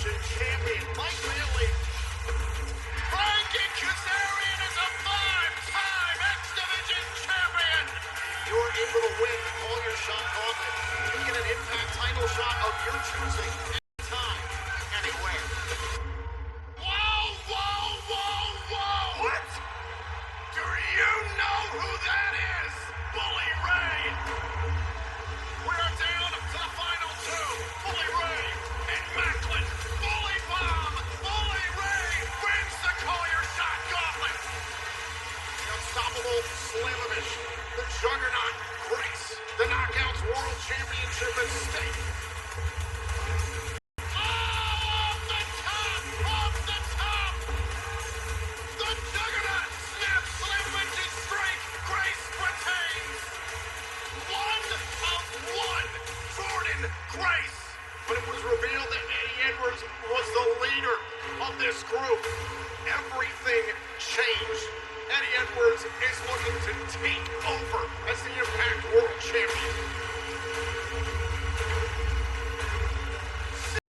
Division champion, Mike Bailey. Frankie Kazarian is a 5-time X Division champion. You're able to win the Call Your Shot gauntlet. You get an Impact title shot of your choosing anytime, anywhere. Whoa, whoa, whoa, whoa! What? Do you know who that is? Bully Ray! We are down to the final two. Bully Ray and Macklin. Bully Bomb. Bully Ray wins the Call Your Shot gauntlet. The unstoppable Slamovich. The juggernaut Grace. The Knockouts World Championship at stake. Off the top. The juggernaut snaps Slimovich's streak. Grace retains. One, Jordan Grace. But it was revealed that Eddie Edwards was the leader of this group. Everything changed. Eddie Edwards is looking to take over as the Impact World Champion.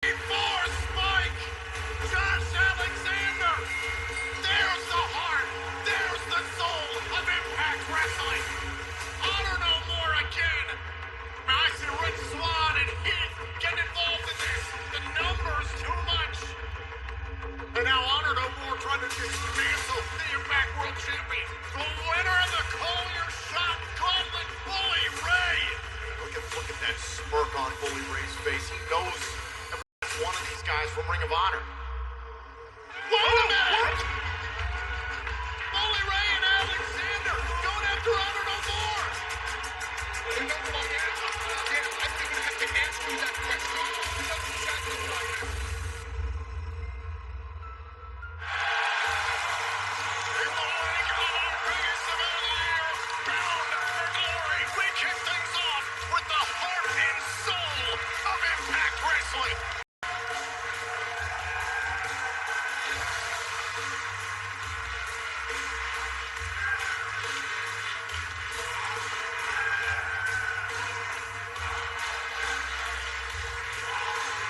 C4 Spike, Josh Alexander. There's the heart. There's the soul of Impact Wrestling. Honor No More again. I see Red Swan and Heath get involved in this. The numbers too much. And now Honor No More trying to dismantle the Impact World Champion. The winner of the Call Your Shot gauntlet, Bully Ray. Look at that smirk on Bully Ray's face. He knows every one of these guys from Ring of Honor. Wait a minute! What? Bully Ray and Alexander going after Honor No More. You know what, Dan, I think we have to answer you that question. You know exactly what I am. In the ring of our biggest event of the year, Bound for Glory, we kick things off with the heart and soul of Impact Wrestling.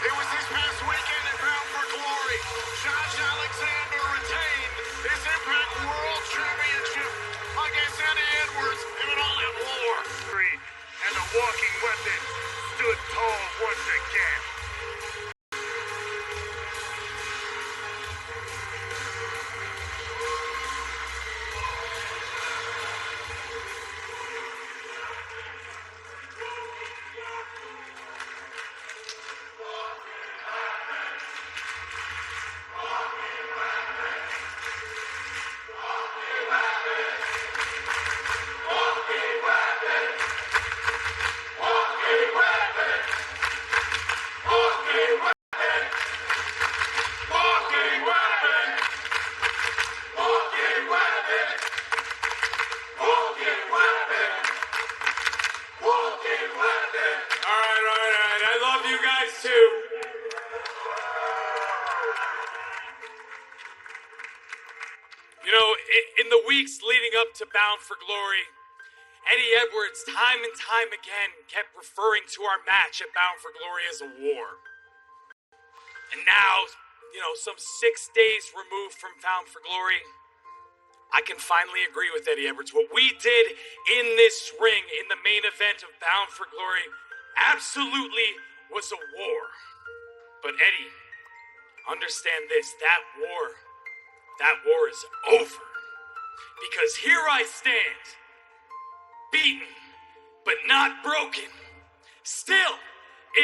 It was this past weekend in Bound for Glory. Josh Alexander retained his Impact World Championship against Eddie Edwards in an all-out war. And the Walking Weapon stood tall once again. In the weeks leading up to Bound for Glory, Eddie Edwards time and time again kept referring to our match at Bound for Glory as a war. And now, some 6 days removed from Bound for Glory, I can finally agree with Eddie Edwards. What we did in this ring, in the main event of Bound for Glory, absolutely was a war. But Eddie, understand this, that war is over. Because here I stand, beaten, but not broken, still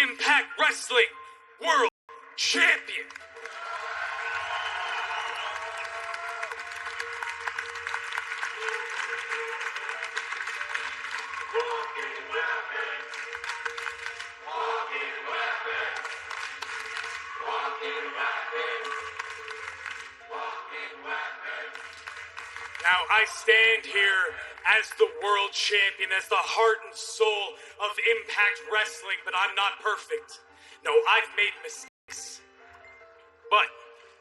Impact Wrestling World Champion. Now, I stand here as the world champion, as the heart and soul of Impact Wrestling, but I'm not perfect. No, I've made mistakes. But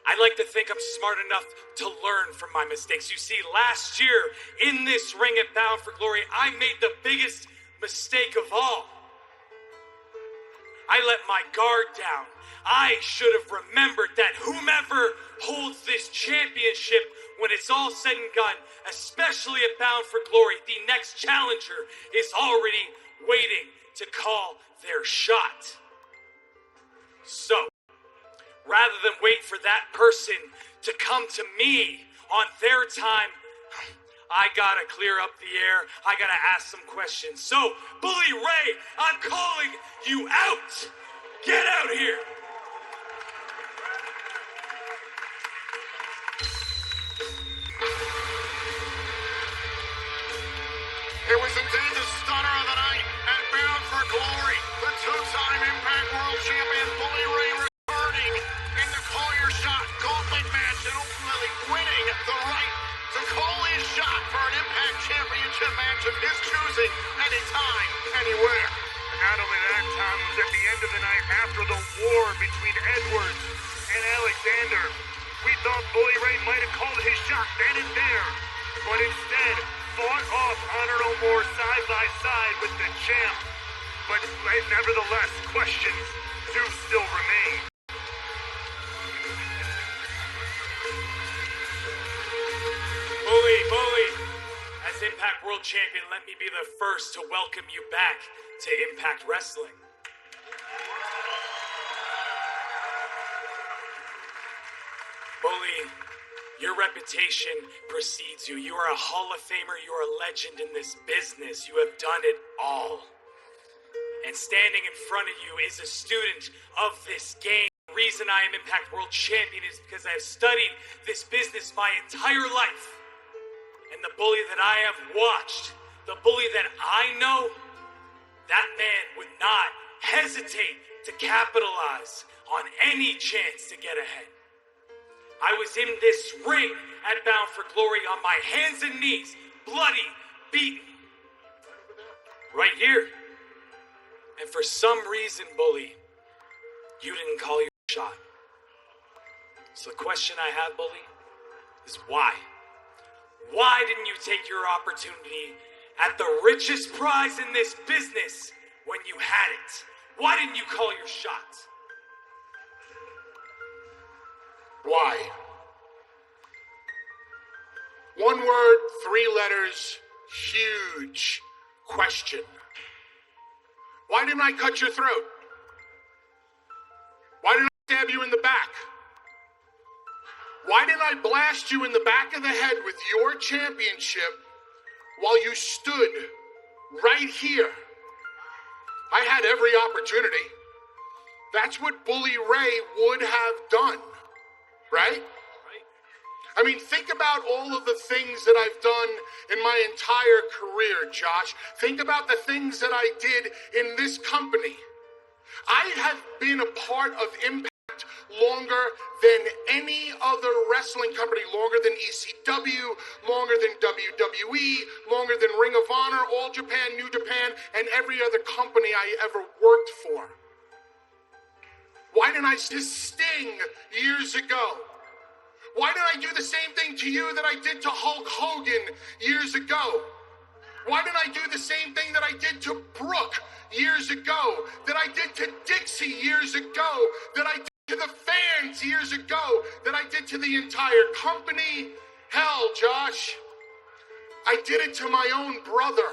I like to think I'm smart enough to learn from my mistakes. You see, last year in this ring at Bound for Glory, I made the biggest mistake of all. I let my guard down. I should have remembered that whomever holds this championship, when it's all said and done, especially at Bound for Glory, the next challenger is already waiting to call their shot. So, rather than wait for that person to come to me on their time, I gotta clear up the air. I gotta ask some questions. So, Bully Ray, I'm calling you out. Get out here. It was indeed the stunner of the night at Bound for Glory. The two-time Impact World Champion Bully Ray returning in the Call Your Shot gauntlet match and ultimately winning the right to call his shot for an Impact Championship match of his choosing anytime, anywhere. Not only that, Tom, it was at the end of the night after the war between Edwards and Alexander. We thought Bully Ray might have called his shot then and there, but instead fought off Honor No More side by side with the champ. But nevertheless, questions do still remain. Bully, as Impact World Champion, let me be the first to welcome you back to Impact Wrestling. Bully, your reputation precedes you. You are a Hall of Famer. You are a legend in this business. You have done it all. And standing in front of you is a student of this game. The reason I am Impact World Champion is because I have studied this business my entire life. And the Bully that I have watched, the Bully that I know, that man would not hesitate to capitalize on any chance to get ahead. I was in this ring at Bound for Glory on my hands and knees, bloody, beaten. Right here. And for some reason, Bully, you didn't call your shot. So the question I have, Bully, is why? Why didn't you take your opportunity at the richest prize in this business when you had it? Why didn't you call your shot? Why? One word, 3 letters, huge question. Why didn't I cut your throat? Why didn't I stab you in the back? Why didn't I blast you in the back of the head with your championship while you stood right here? I had every opportunity. That's what Bully Ray would have done, right? I mean, think about all of the things that I've done in my entire career, Josh. Think about the things that I did in this company. I have been a part of Impact longer than any other wrestling company, longer than ECW, longer than WWE, longer than Ring of Honor, All Japan, New Japan, and every other company I ever worked for. Why didn't I just Sting years ago? Why didn't I do the same thing to you that I did to Hulk Hogan years ago? Why didn't I do the same thing that I did to Brooke years ago, that I did to Dixie years ago, that I did to the fans years ago, that I did to the entire company? Hell, Josh, I did it to my own brother.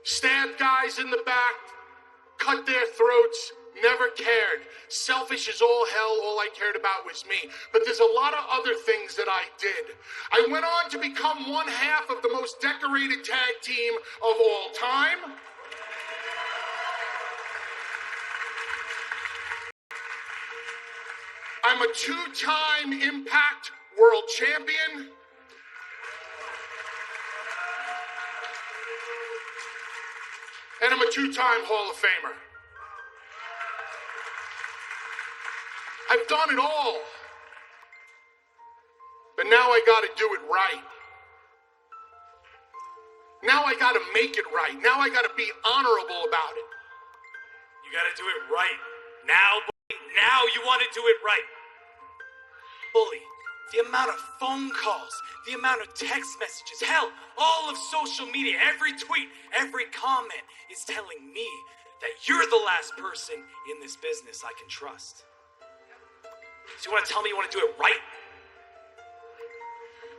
Stabbed guys in the back, cut their throats, never cared. Selfish as all hell, all I cared about was me. But there's a lot of other things that I did. I went on to become one half of the most decorated tag team of all time. I'm a 2-time Impact World Champion. And I'm a 2-time Hall of Famer. I've done it all. But now I gotta do it right. Now I gotta make it right. Now I gotta be honorable about it. You gotta do it right. Now, Bully, now you want to do it right. Bully, the amount of phone calls, the amount of text messages, hell, all of social media, every tweet, every comment is telling me that you're the last person in this business I can trust. So you want to tell me you want to do it right?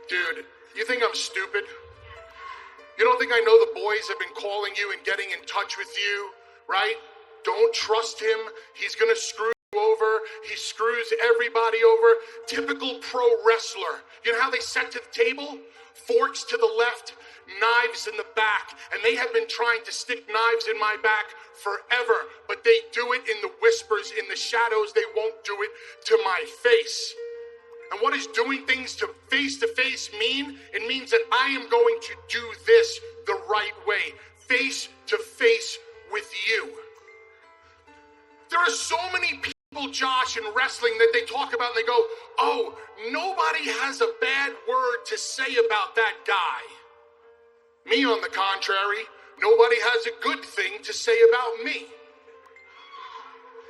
Dude, you think I'm stupid? You don't think I know the boys have been calling you and getting in touch with you, right? Don't trust him. He's gonna screw you over. He screws everybody over. Typical pro wrestler. You know how they set to the table? Forks to the left, knives in the back. And they have been trying to stick knives in my back forever, but they do it in the whispers, in the shadows. They won't do it to my face. And what does doing things to face mean? It means that I am going to do this the right way, face to face with you. There are so many people, Josh, in wrestling that they talk about and they go, oh, nobody has a bad word to say about that guy. Me, on the contrary, nobody has a good thing to say about me.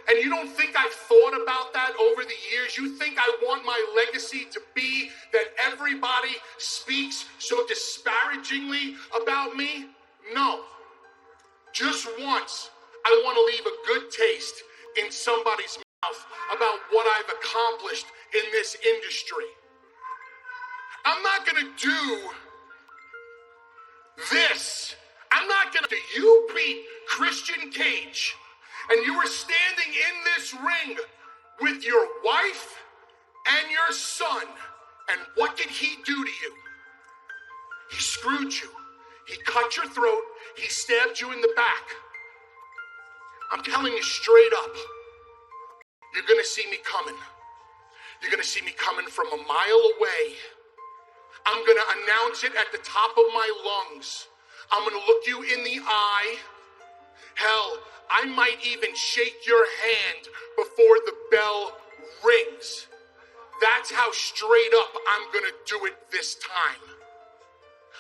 And you don't think I've thought about that over the years? You think I want my legacy to be that everybody speaks so disparagingly about me? No. Just once, I want to leave a good taste in somebody's mouth about what I've accomplished in this industry. I'm not going to do this. I'm not going to. You beat Christian Cage, and you were standing in this ring with your wife and your son. And what did he do to you? He screwed you. He cut your throat. He stabbed you in the back. I'm telling you straight up, you're going to see me coming. You're going to see me coming from a mile away. I'm going to announce it at the top of my lungs. I'm going to look you in the eye. Hell, I might even shake your hand before the bell rings. That's how straight up I'm going to do it this time.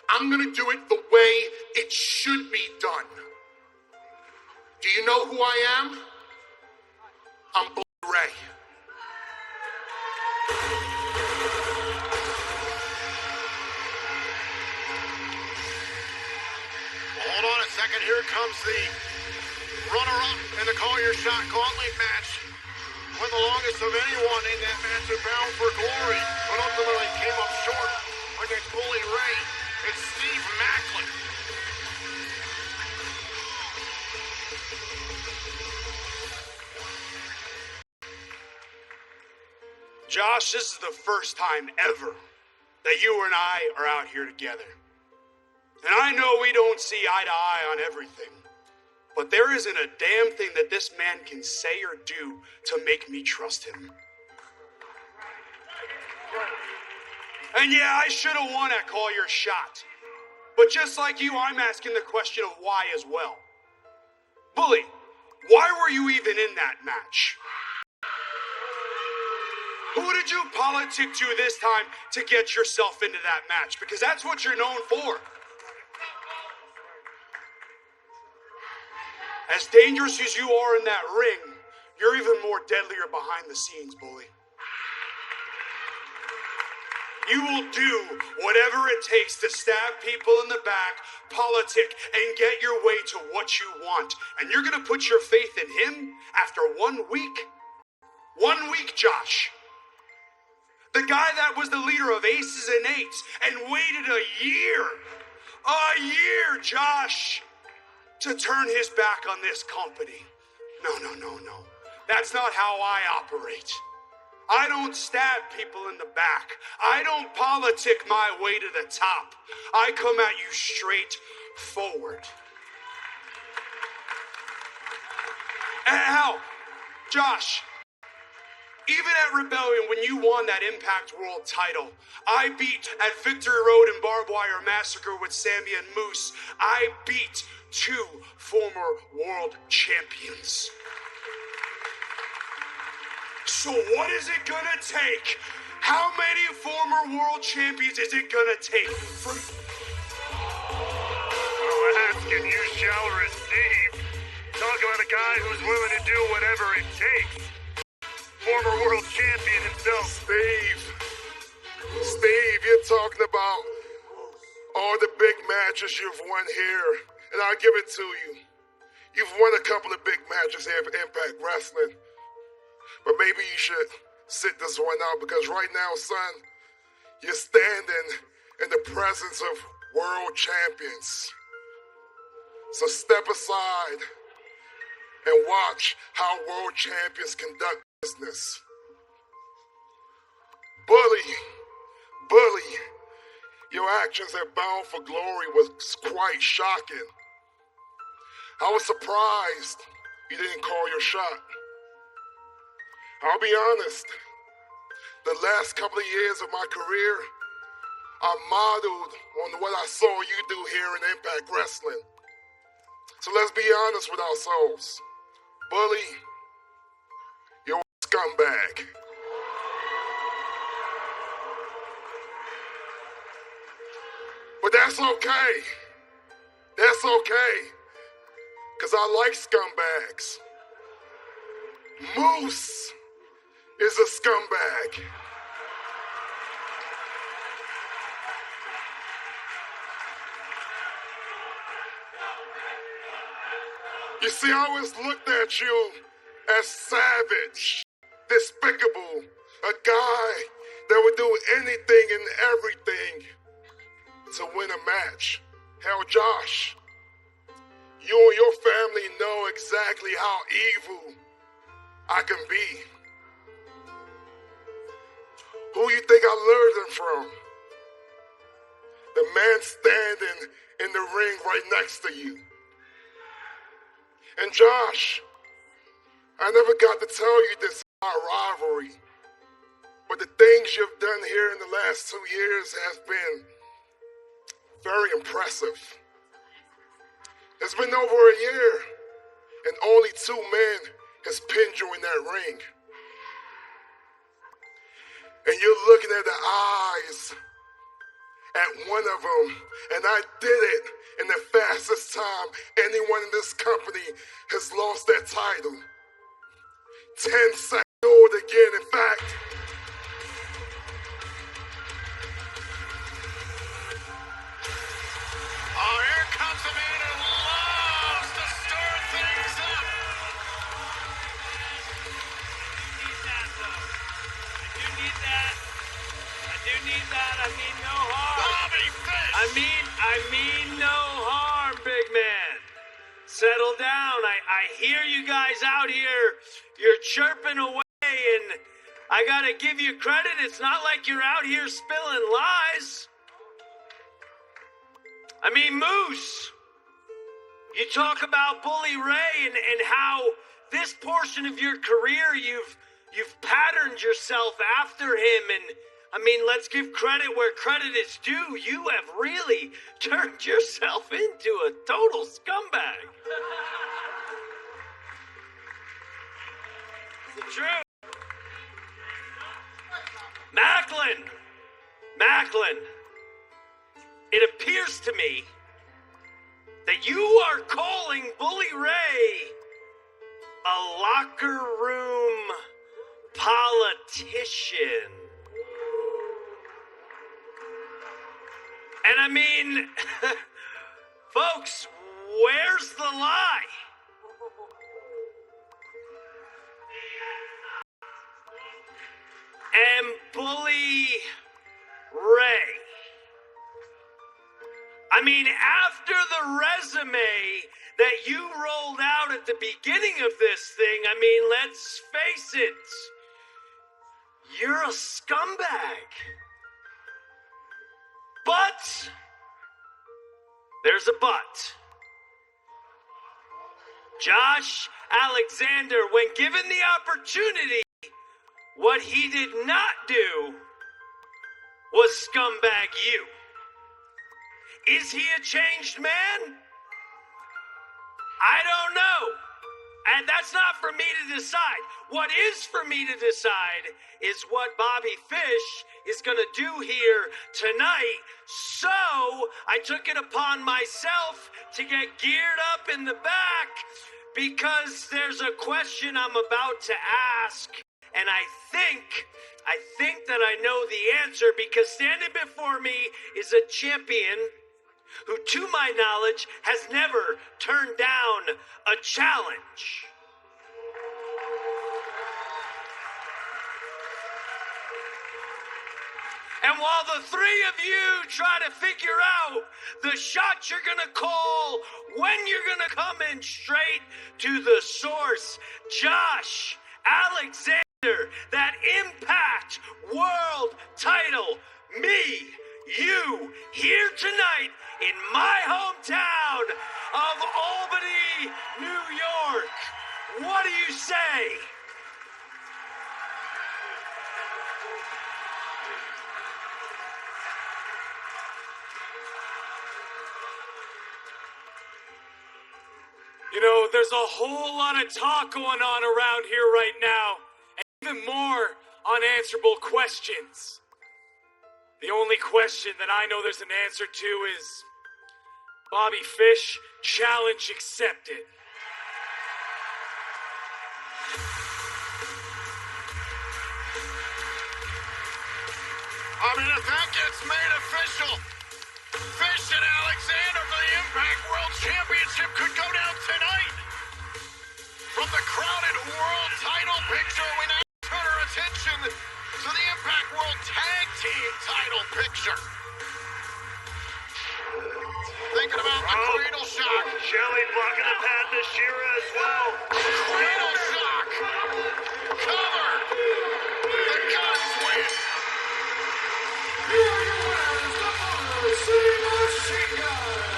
I'm going to do it the way it should be done. Do you know who I am? I'm Bully Ray. Hold on a second. Here comes the runner-up in the Call Your Shot Gauntlet match. Went the longest of anyone in that match at Bound for Glory, but ultimately came up short against Bully Ray. It's Steve Macklin. Josh, this is the first time ever that you and I are out here together. And I know we don't see eye to eye on everything, but there isn't a damn thing that this man can say or do to make me trust him. And yeah, I should have won at Call Your Shot. But just like you, I'm asking the question of why as well. Bully, why were you even in that match? Who did you politic to this time to get yourself into that match? Because that's what you're known for. As dangerous as you are in that ring, you're even more deadlier behind the scenes, Bully. You will do whatever it takes to stab people in the back, politic, and get your way to what you want. And you're going to put your faith in him after 1 week? 1 week, Josh. The guy that was the leader of Aces and Eights and waited a year, Josh, to turn his back on this company. No. That's not how I operate. I don't stab people in the back. I don't politic my way to the top. I come at you straight forward. And hell, Josh, even at Rebellion, when you won that Impact World title, I beat at Victory Road and Barbed Wire Massacre with Sammy and Moose, I beat 2 former world champions. So what is it gonna take? How many former world champions is it gonna take from... Ask and you shall receive. Talk about a guy who's willing to do whatever it takes. Former world champion himself. Steve, you're talking about all the big matches you've won here, and I'll give it to you. You've won a couple of big matches here for Impact Wrestling, but maybe you should sit this one out because right now, son, you're standing in the presence of world champions. So step aside and watch how world champions conduct business. Bully, your actions at Bound for Glory was quite shocking. I was surprised you didn't call your shot. I'll be honest, the last couple of years of my career, I modeled on what I saw you do here in Impact Wrestling. So let's be honest with ourselves. Bully, you're a scumbag. But that's okay. That's okay. Because I like scumbags. Moose is a scumbag. You see, I always looked at you as savage, despicable, a guy that would do anything and everything to win a match. Hell, Josh, you and your family know exactly how evil I can be. Who you think I learned them from? The man standing in the ring right next to you. And Josh, I never got to tell you this about rivalry, but the things you've done here in the last 2 years has been very impressive. It's been over a year, and only 2 men has pinned you in that ring. And you're looking at the eyes at one of them, and I did it in the fastest time anyone in this company has lost that title. 10 seconds old again, in fact. Oh, here comes a man who loves to stir things up. I do need that. I mean no harm. Bobby Fish! I mean no harm, big man. Settle down. I hear you guys out here. You're chirping away, and I gotta give you credit. It's not like you're out here spilling lies. I mean, Moose, you talk about Bully Ray and how this portion of your career you've patterned yourself after him, and I mean, let's give credit where credit is due. You have really turned yourself into a total scumbag. It's the truth. Macklin, it appears to me that you are calling Bully Ray a locker room politician. And I mean, folks, where's the lie? And Bully Ray, I mean, after the resume that you rolled out at the beginning of this thing, I mean, let's face it, you're a scumbag. But there's a but. Josh Alexander, when given the opportunity, what he did not do was scumbag you. Is he a changed man? I don't know. And that's not for me to decide. What is for me to decide is what Bobby Fish is going to do here tonight. So I took it upon myself to get geared up in the back because there's a question I'm about to ask. And I think that I know the answer because standing before me is a champion who, to my knowledge, has never turned down a challenge. And while the three of you try to figure out the shots you're gonna call, when you're gonna come in straight to the source, Josh Alexander, that Impact World title, me, you, here tonight in my hometown of Albany, New York. What do you say? You know, there's a whole lot of talk going on around here right now, and even more unanswerable questions. The only question that I know there's an answer to is, Bobby Fish, challenge accepted. I mean, if that gets made official, Fish and Alexander for the Impact World Championship could go down tonight. From the crowded world title picture, we now turn our attention to the Impact World Tag Team title picture. Thinking about the cradle shock. Shelley blocking the path to Shira as well. Cradle shock. Cover. The Guns win. Here are your winners, the Motor City Machine Guns.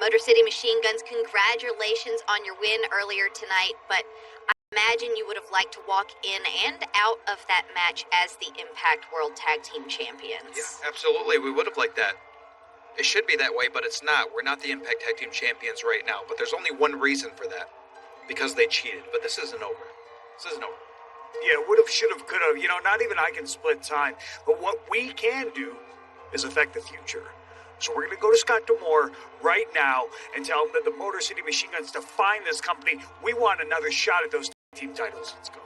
Motor City Machine Guns, congratulations on your win earlier tonight, but I imagine you would have liked to walk in and out of that match as the Impact World Tag Team Champions. Yeah, absolutely. We would have liked that. It should be that way, but it's not. We're not the Impact Tag Team Champions right now, but there's only one reason for that. Because they cheated, but this isn't over. This isn't over. Yeah, would have, should have, could have. You know, not even I can split time. But what we can do is affect the future. So we're going to go to Scott D'Amore right now and tell him that the Motor City Machine Guns define this company. We want another shot at those team titles. Let's go.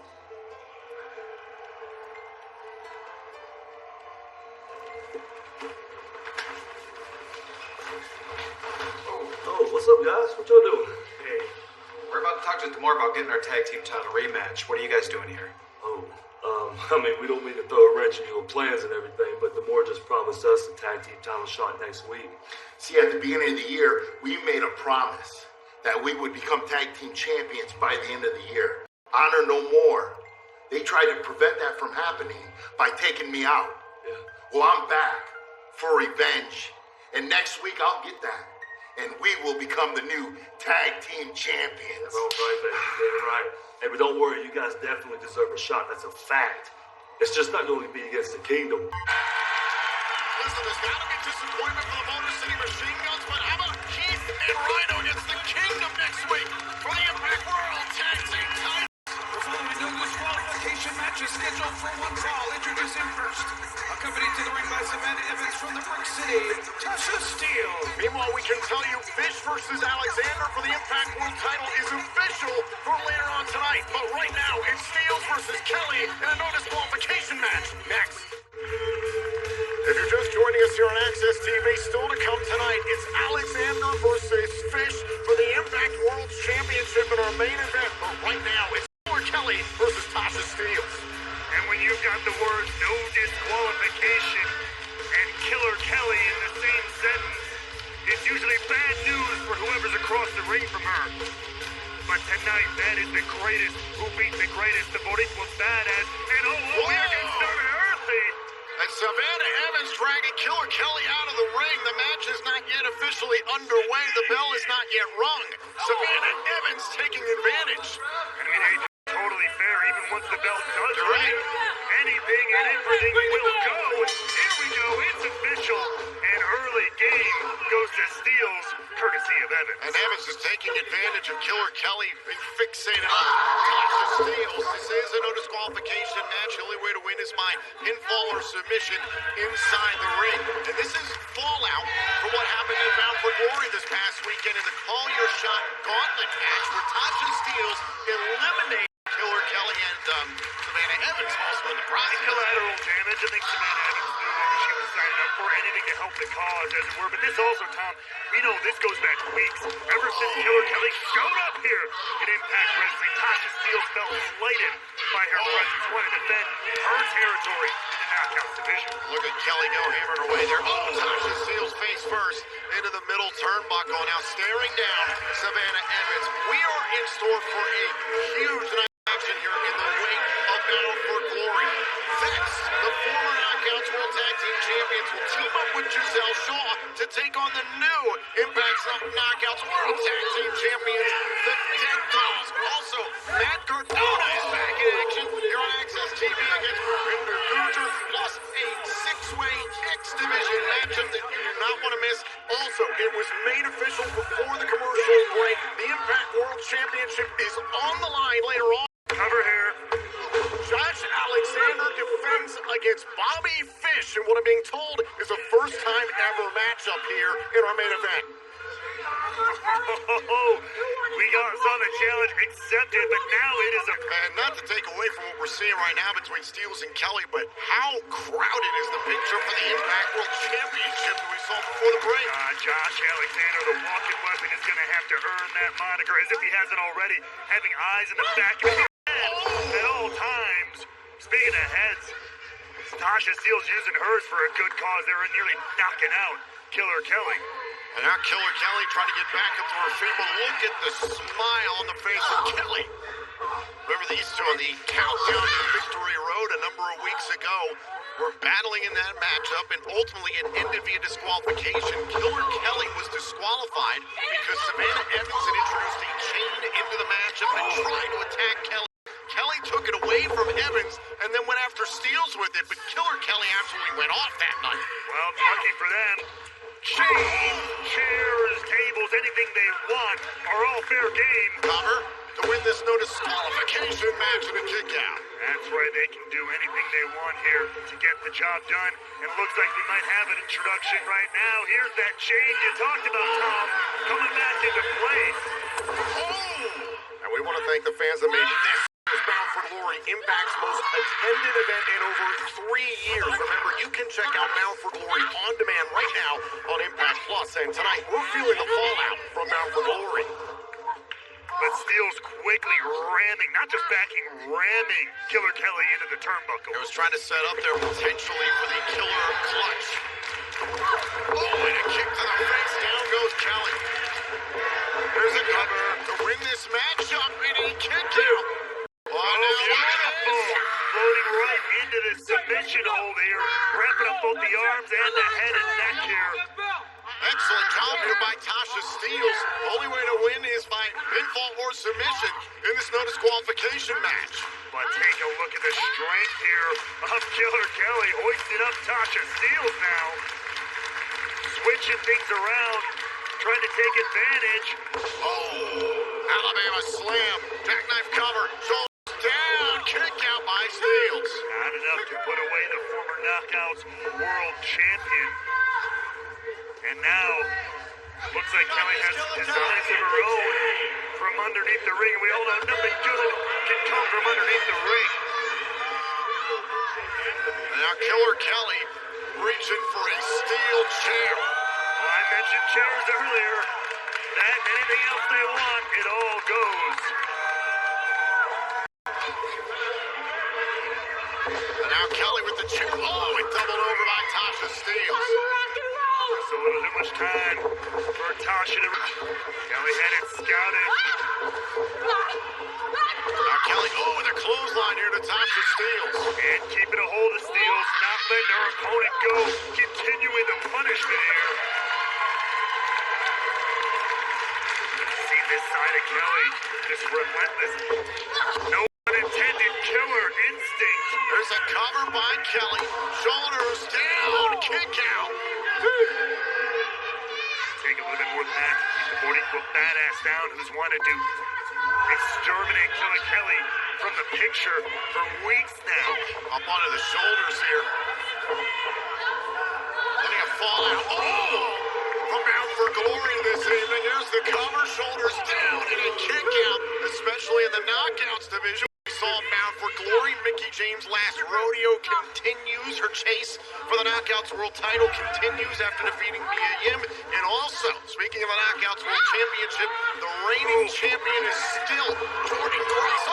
Oh, what's up, guys? What y'all doing? Hey, we're about to talk to Demore about getting our tag team title rematch. What are you guys doing here? Oh, I mean, we don't mean to throw a wrench in your plans and everything, but Demore just promised us a tag team title shot next week. See, at the beginning of the year, we made a promise that we would become tag team champions by the end of the year. Honor no more. They tried to prevent that from happening by taking me out. Yeah. Well, I'm back for revenge. And next week, I'll get that. And we will become the new tag team champions. That's all right, baby. Damn right. Hey, but don't worry, you guys definitely deserve a shot. That's a fact. It's just not going to be against the Kingdom. Listen, there's got to be disappointment for the Motor City Machine Guns, but how about Keith and Rhino against the Kingdom next week for the Impact World Tag Team title? The following no disqualification match is scheduled for one fall. Introducing first, accompanied to the ring by Savannah Evans from the Brick City, Tasha Steele. Meanwhile, we can tell you Fish versus Alexander for the Impact World title is official for later on tonight. But right now, it's Steele versus Kelly in a no disqualification match. Next. If you're just joining us here on Access TV, still to come tonight, it's Alexander versus Fish for the Impact World Championship in our main event. But right now, it's Kelly versus Tasha Steele. And when you've got the words no disqualification and Killer Kelly in the same sentence, it's usually bad news for whoever's across the ring from her. But tonight, that is the greatest who beat the greatest, the Boricua's badass, and all over against Sarah Earthy. And Savannah Evans dragging Killer Kelly out of the ring. The match is not yet officially underway. The bell is not yet rung. Savannah Evans taking advantage. I mean, hey, totally fair. Even once the bell does ring, anything and everything will go. Here we go. It's official. And early game goes to Steele's, courtesy of Evans. And Evans is taking advantage of Killer Kelly being fixated on Tasha Steele. This is a no disqualification match. The only way to win is by pinfall or submission inside the ring. And this is fallout from what happened in Bound for Glory this past weekend in the Call Your Shot Gauntlet match where Tasha Steele eliminated Killer Kelly and Savannah Evans also in the process. Collateral damage. I think Savannah Evans knew whether she was signing up for anything to help the cause, as it were. But this also, Tom, we know this goes back weeks. Ever since Killer Kelly showed up here in Impact Wrestling, Tasha Steelz felt slighted by her presence, wanted to defend her territory in the Knockouts division. Look at Kelly go hammering her way there. Oh, Tasha Steelz face first into the middle turnbuckle. Now staring down Savannah Evans. We are in store for a huge night of action here in the wake of Battle for Glory. Vex, the former Knockouts World Tag Team Champions, will team up with Giselle Shaw to take on the new Impact Knockouts World Tag Team Champions, the Dead Dolls. Also, Matt Cardona is back in action here on Access TV against Rupinder Gujar, plus a six-way X Division matchup that you do not want to miss. Also, it was made official before the commercial break. The Impact World Championship is on the line later on. Cover here. Josh Alexander defends against Bobby Fish in what I'm being told is a first-time ever matchup here in our main event. We saw the challenge accepted, but now it is a... And not to take away from what we're seeing right now between Steelz and Kelly, but how crowded is the picture for the Impact World Championship that we saw before the break? Josh Alexander, the walking weapon, is going to have to earn that moniker, as if he hasn't already, having eyes in the back of his head at all times. Speaking of heads, Tasha Steelz using hers for a good cause. They were nearly knocking out Killer Kelly. And now Killer Kelly trying to get back up to her feet, but look at the smile on the face of Kelly. Remember these two on the countdown to Victory Road a number of weeks ago were battling in that matchup, and ultimately it ended via disqualification. Killer Kelly was disqualified because Savannah Evans had introduced a chain into the matchup and tried to attack Kelly. Kelly took it away from Evans and then went after Steelz with it, but Killer Kelly absolutely went off that night. Well, lucky for them. Chains, chairs, tables, anything they want are all fair game. Cover to win this no disqualification match and a kick out. That's right, they can do anything they want here to get the job done. And it looks like we might have an introduction right now. Here's that chain you talked about, Tom, coming back into place. Oh! And we want to thank the fans that made this Bound for Glory Impact's most attended event in over 3 years. Remember, you can check out Bound for Glory on demand right now on Impact Plus. And tonight, we're feeling the fallout from Bound for Glory. But Steelz quickly ramming, not just backing, ramming Killer Kelly into the turnbuckle. He was trying to set up there potentially for the killer clutch. Oh, and a kick to the face. Down goes Kelly. There's a cover to win this matchup, and he kicked out. Oh, beautiful. Floating right into the submission hold here. Wrapping up both the arms and the head and neck here. Excellent job here by Tasha Steelz. Only way to win is by pinfall or submission in this no disqualification match. But take a look at the strength here of Killer Kelly. Hoisted up Tasha Steelz now. Switching things around. Trying to take advantage. Oh, Alabama slam. Jackknife cover. Shoulders down. Kick out by Steelz. Not enough to put away the former Knockouts World Champion. And now, looks like Kelly has designs of her own from underneath the ring. We all know nothing good can come from underneath the ring. And now Killer Kelly reaching for a steel chair. Well, I mentioned chairs earlier. That and anything else they want, it all goes. And now Kelly with the chair. Oh, and doubled over by Tasha Steelz. Just a little too much time for Tasha to... Kelly had it scouted. Now Kelly, with a clothesline here to Tasha Steelz. And keeping a hold of Steelz, not letting her opponent go. Continuing the punishment here. See this side of Kelly, just relentless. No unintended killer instinct. There's a cover by Kelly. Shoulders down. Kick out. Take a little bit more than that. The 40-foot badass down who's wanted to exterminate Killer Kelly from the picture for weeks now. Up onto the shoulders here. Getting a fallout. Oh! From Bound for Glory this evening. Here's the cover. Shoulders down and a kick out, especially in the Knockouts division. We saw Bound for Glory. Mickey James' last rodeo continues. Her chase for the Knockouts World title continues after defeating Mia Yim. And also, speaking of the Knockouts World Championship, the reigning champion is still Jordan Grace.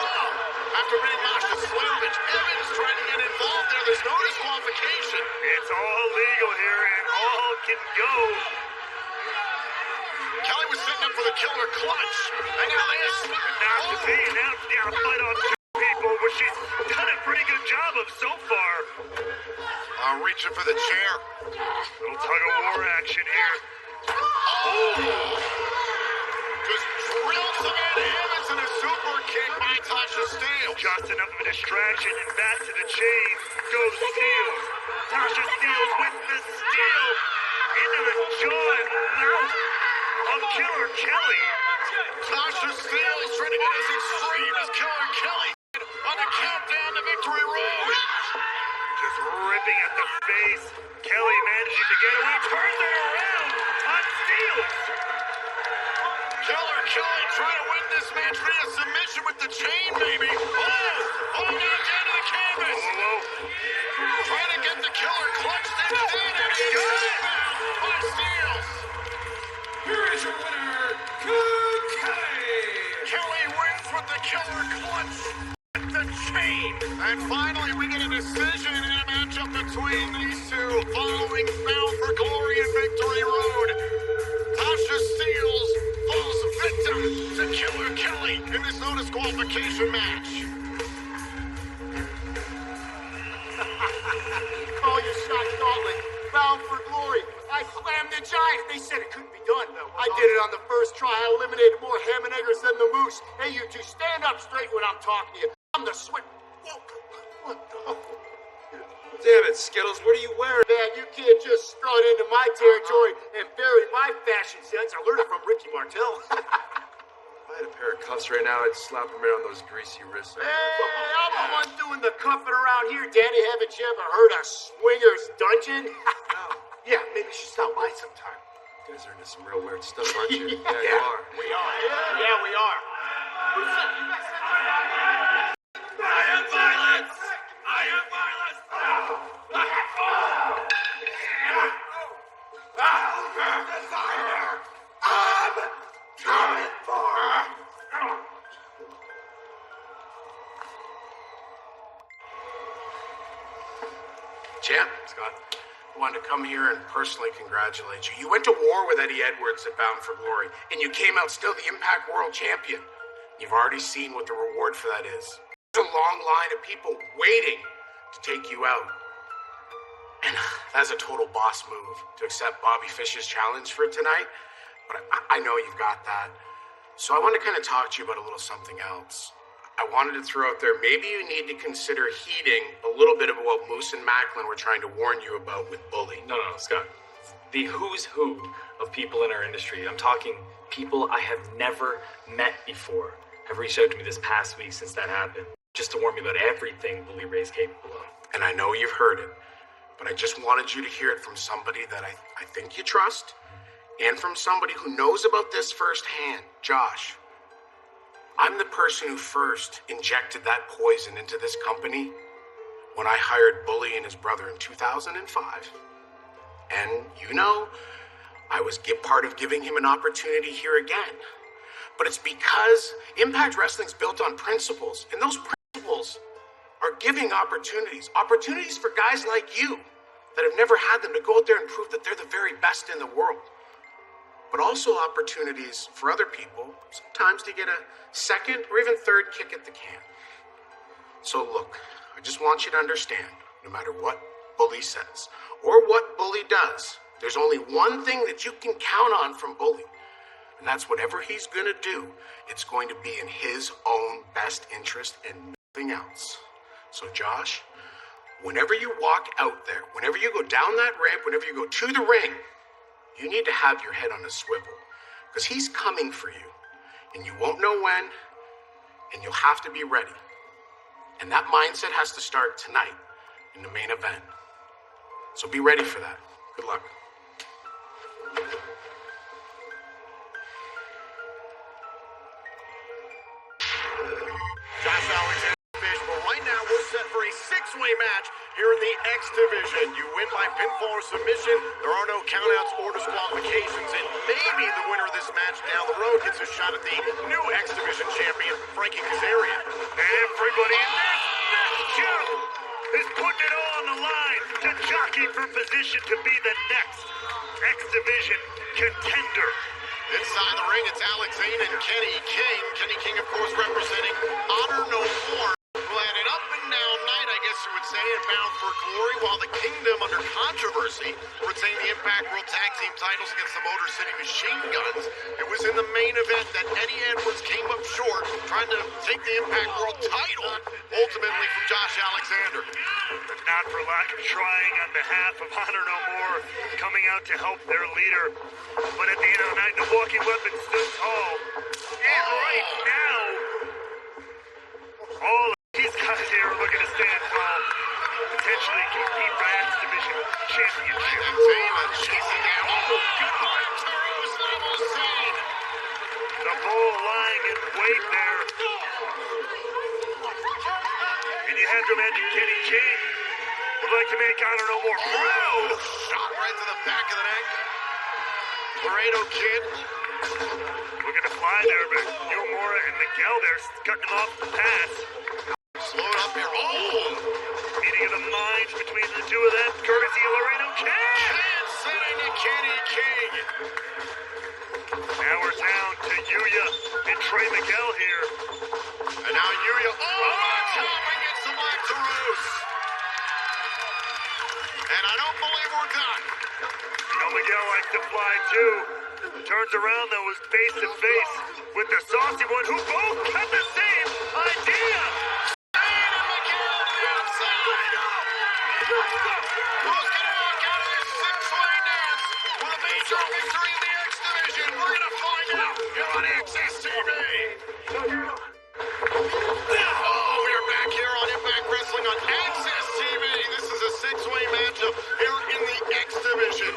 After beating Masha Slamovich, Evans trying to get involved there. There's no disqualification. It's all legal here, and all can go. Kelly was setting up for the killer clutch. And now this. Not to be. Now she's got to fight off two people, which she's done a pretty good job of so far. Reaching for the chair. Little tug-of-war action here. Just drilled Savannah Evans in a super kick by Tasha Steelz. Just enough of a distraction, and back to the chain goes Steelz. Tasha Steelz with the steel into the jaw and mouth of Killer Kelly. Tasha Steelz trying to get as extreme as Killer Kelly on the countdown to Victory Road. Just ripping at the face. Kelly managing to get away, turns it around on Steelz. Killer Kelly trying to win this match via submission with the chain, maybe. Oh, now down to the canvas. Trying to get the killer clutch instead, and he got it by Steelz. Here is your winner, Kelly. Kelly wins with the killer clutch with the chain. And finally, we get a decision in a matchup between these two following Bound for Glory and Victory Road. Tasha Steelz falls victim to Killer Kelly in this no disqualification match. Call your shot, Gauntlet. Bound for Glory. I slammed the Giant. They said it couldn't be done. I did it on the first try. I eliminated more ham and eggers than the moose. Hey, you two, stand up straight when I'm talking to you. I'm the swim. Whoa. What the? Damn it, Skittles, what are you wearing? Man, you can't just strut into my territory and bury my fashion sense. I learned it from Ricky Martel. If I had a pair of cuffs right now, I'd slap them around those greasy wrists. Hey, I'm the one doing the cuffing around here, Danny. Haven't you ever heard of Swinger's Dungeon? Yeah, maybe you should stop by sometime. You guys are into some real weird stuff, aren't you? Yeah, you are. We are. Yeah, we are. Who's that? You guys said I am violence! I am violence! coming for her. Champ, Scott, I wanted to come here and personally congratulate you. You went to war with Eddie Edwards at Bound for Glory, and you came out still the Impact World Champion. You've already seen what the reward for that is. There's a long line of people waiting to take you out. And that's a total boss move to accept Bobby Fish's challenge for tonight, but I know you've got that. So I want to kind of talk to you about a little something else. I wanted to throw out there, maybe you need to consider heeding a little bit of what Moose and Macklin were trying to warn you about with Bully. No, Scott. The who's who of people in our industry, I'm talking people I have never met before, have reached out to me this past week since that happened, just to warn me about everything Bully Ray's capable of. And I know you've heard it, but I just wanted you to hear it from somebody that I think you trust, and from somebody who knows about this firsthand, Josh. I'm the person who first injected that poison into this company when I hired Bully and his brother in 2005. And you know, I was part of giving him an opportunity here again. But it's because Impact Wrestling's built on principles, and those principles are giving opportunities for guys like you that have never had them to go out there and prove that they're the very best in the world. But also opportunities for other people, sometimes to get a second or even third kick at the can. So look, I just want you to understand, no matter what Bully says, or what Bully does, there's only one thing that you can count on from Bully, and that's whatever he's gonna do, it's going to be in his own best interest and nothing else. So Josh, whenever you walk out there, whenever you go down that ramp, whenever you go to the ring, you need to have your head on a swivel, because he's coming for you, and you won't know when, and you'll have to be ready. And that mindset has to start tonight in the main event. So be ready for that. Good luck. Josh Alexander X Division. You win by pinfall or submission. There are no countouts or disqualifications, and maybe the winner of this match down the road gets a shot at the new X Division champion, Frankie Kazarian. And everybody in this matchup is putting it all on the line to jockey for position to be the next X Division contender. Inside the ring, it's Alex Zane and Kenny King. Kenny King, of course, representing Honor No More. Who had an up and down night, I guess you would say, and Bound for Glory, while the Kingdom, under controversy, retained the Impact World Tag Team titles against the Motor City Machine Guns. It was in the main event that Eddie Edwards came up short, trying to take the Impact World title, ultimately from Josh Alexander. But not for lack of trying on behalf of Honor No More, coming out to help their leader. But at the end of the night, the Walking Weapon stood tall. And right now, all of these guys here are looking to stand tall. Potentially compete for X Division Championship. Chasing down. Oh, goodbye, Taurus level scene. The bull lying in wait there. And you have to imagine Kenny King would like to make Honor No More proud. Shot right to the back of the neck. Laredo Kid. Looking to fly there, but Uemura and Miguel there cutting him off the pass. Slowed up here. Oh! Meeting of the minds between the two of them, courtesy of Laredo Kid. Kid sending to Kenny King. Now we're down to Yuya and Trey Miguel here. And now Yuya. Chopping gets the Black Taurus. And I don't believe we're done. You know, Miguel likes to fly too. Turns around though, is face to face with the saucy one who both got the same idea. Who's gonna walk out of this six-way dance with a major victory in the X Division? We're gonna find out here on Access TV. Oh, we are back here on Impact Wrestling on Access TV. This is a six-way matchup here in the X Division.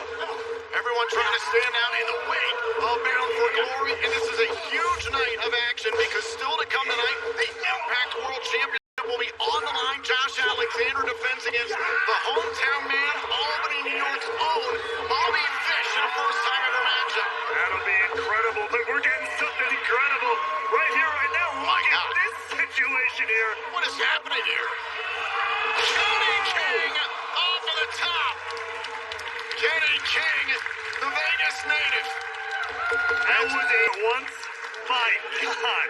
Everyone trying to stand out in the wake of Bound for Glory, and this is a huge night of action because still to come tonight, the Impact World Championship will be on the line. Josh Alexander defends against the hometown man, Albany, New York's own Bobby Fish in a first-time ever matchup. That'll be incredible, but we're getting something incredible right here, right now. Look at this situation here. What is happening here? Kenny King off of the top. Kenny King, the Vegas native. That was it once. My God.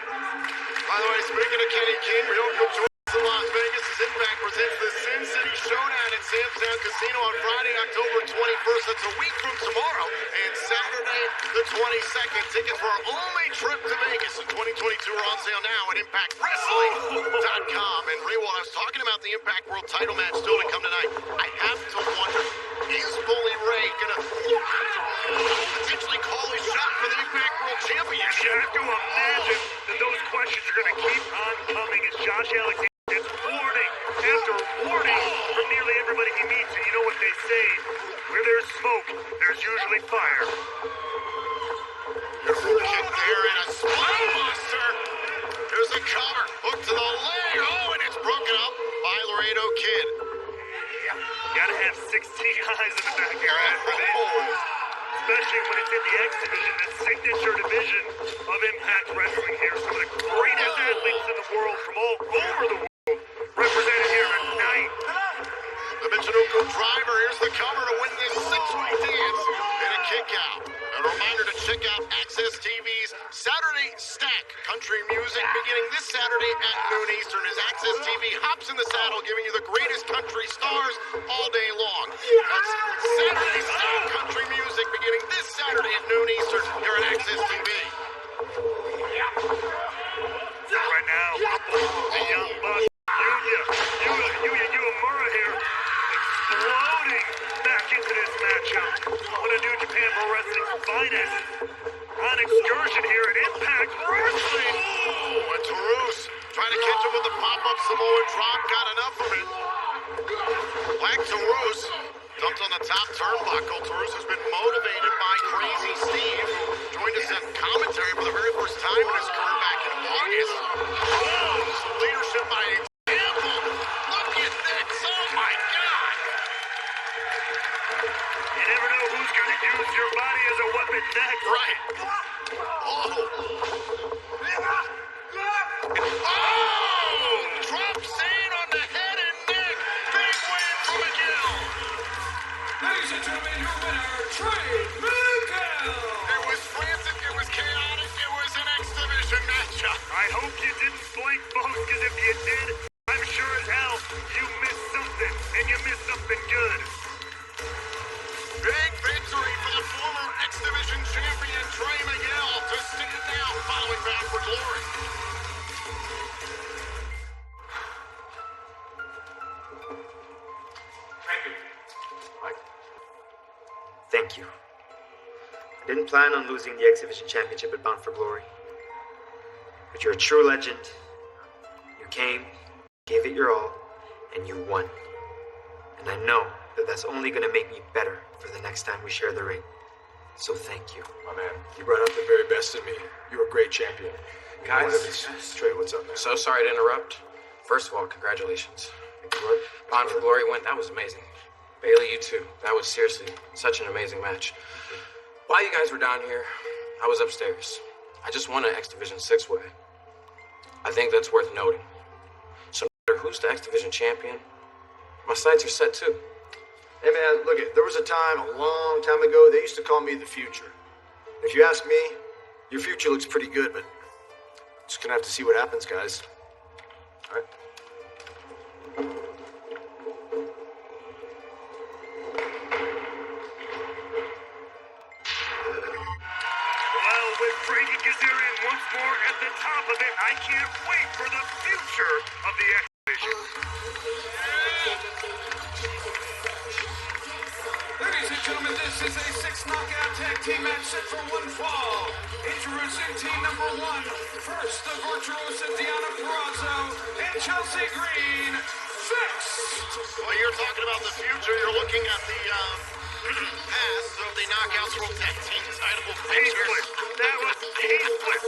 By the way, speaking of Kenny King, Ryoko joins us in Las Vegas as Impact presents the Sin City Showdown at Sam's Town Casino on Friday, October 21st. That's a week from tomorrow. And Saturday, the 22nd. Tickets for our only trip to Vegas in 2022 are on sale now at ImpactWrestling.com. And Raywald, I was talking about the Impact World title match still to come tonight. I have to wonder, is Bully Ray gonna potentially call his shot for the Impact World Championship? You have to imagine that those questions are going to keep on coming as Josh Alexander gets warning after warning from nearly everybody he meets. And you know what they say, where there's smoke, there's usually fire. Beautiful kick there and a spinebuster. There's a cover, hook to the leg. Oh, and it's broken up by Laredo Kid. Gotta have 16 eyes in the back of your head for this. Especially when it's in the X Division, the signature division of Impact Wrestling here. Some of the greatest athletes in the world from all over the world represented here tonight. The Michinoku driver, here's the cover to win this six-way dance and a kick out. A reminder to check out Access TV's Saturday Stack Country Music beginning this Saturday at noon Eastern as Access TV hops in the saddle giving you the greatest country stars all day long. That's Saturday Stack Country Music beginning this Saturday at noon Eastern here at Access TV. Right now, the Young Bucks, Uemura here, exploding back into this matchup. One of New Japan Pro Wrestling's finest on excursion here at Impact Wrestling. Oh, and Taurus trying to catch him with the pop-up Samoan drop, got enough of it. Black Taurus dumped on the top turnbuckle. Taurus has been motivated by Crazy Steve, who joined us in commentary for the very first time in his career back in August. Oh, some leadership by example. Look at this. Oh, my God. thank you. I didn't plan on losing the X Division Championship at Bound for Glory. But you're a true legend. You came, gave it your all, and you won. And I know that that's only going to make me better for the next time we share the ring. So thank you. My man, you brought out the very best in me. You're a great champion. Guys, Trey, what's up, man? So sorry to interrupt. First of all, congratulations. Bound for Glory win, that was amazing. Bailey, you too. That was seriously such an amazing match. While you guys were down here, I was upstairs. I just won an X Division 6-way. I think that's worth noting. So no matter who's the X Division champion, my sights are set too. Hey man, look it, there was a time a long time ago they used to call me the future. If you ask me, your future looks pretty good, but just gonna have to see what happens, guys. All right. Well, with Frankie Kazarian once more at the top of it, I can't wait for the future of the X Division. Ladies and gentlemen, this is a 6-knockout tag team match set for one fall. Introducing team number 1. First, the virtuosa Deonna Purrazzo and Chelsea Green. Well, you're talking about the future. You're looking at the past of the Knockouts World Tag Team title Tasteless. That was tasteless.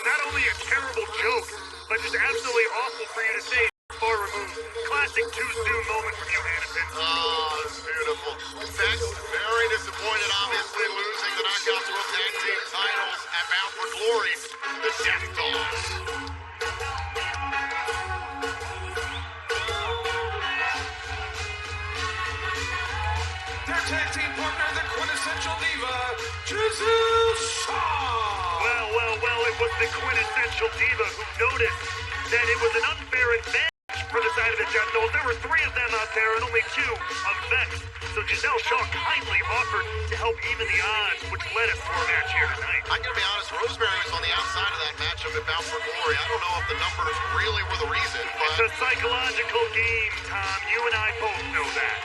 Not only a terrible joke, but just absolutely awful for you to say. Far removed. Classic too soon moment from you, Anderson. Oh, it's beautiful. Vex, very disappointed, obviously, losing the Knockouts World Tag Team titles at Bound for Glory. The Death Dogs. Their tag team partner, the quintessential diva, Giselle Shaw. Well, it was the quintessential diva who noticed that it was an unfair advantage for the side of the Death Dolls. There were 3 of them out there and only 2 of Vex. So Giselle Shaw kindly offered to help even the odds, which led us to our match here tonight. I'm going to be honest, Rosemary was on the outside of that matchup at Bound for Glory. I don't know if the numbers really were the reason, but... It's a psychological game, Tom. You and I both know that.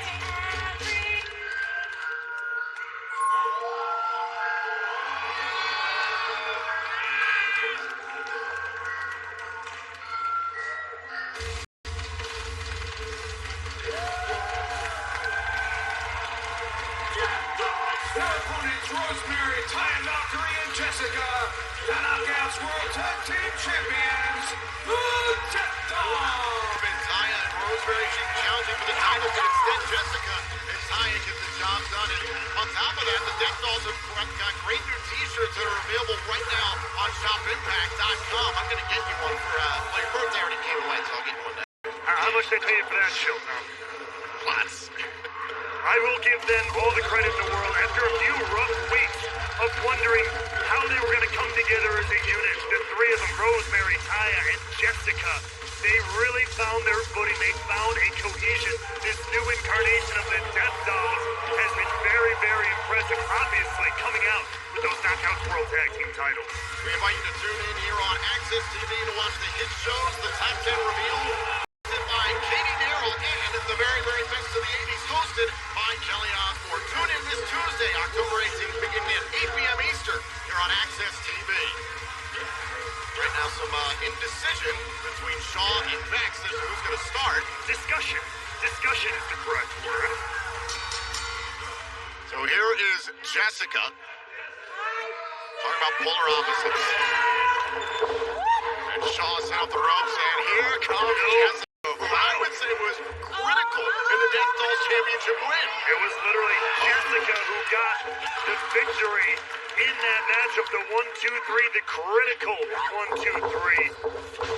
Their opponents, Rosemary, Taya Valkyrie, and Jessica, the Knockouts World Tag Team Champions, the Death Dogs. Taya and Rosemary keep challenging for the title, but instead Jessica and Taya get the job done. And on top of that, the Death Dolls have got great new t-shirts that are available right now on shopimpact.com. I'm going to get you one for your birthday already came away, so I'll get you one now. How much they pay you for that show, Tom? Lots. I will give them all the credit in the world. After a few rough weeks of wondering how they were going to come together as a unit, the 3 of them, Rosemary, Taya, and Jessica, they really found their footing. They found a cohesion. This new incarnation of the Death Dolls has been very, very impressive, obviously, coming out with those Knockouts World Tag Team titles. We invite you to tune in here on Access TV to watch the hit shows, the Top 10 reveal, by Katie Darrell, and the very, very best of the 80s, hosted by Kelly Osbourne. Tune in this Tuesday, October 18th, beginning at 8 p.m. Eastern, here on Access TV. Right now, some indecision between Shaw and Vex as to who's going to start. Discussion. Discussion is the correct word. So here is Jessica. Talking about polar opposites. And Shaw set up the ropes, and here comes Jessica, who I would say was critical in the Death Dolls Championship win. It was literally Jessica who got the victory in that matchup. The 1-2-3, the critical 1-2-3.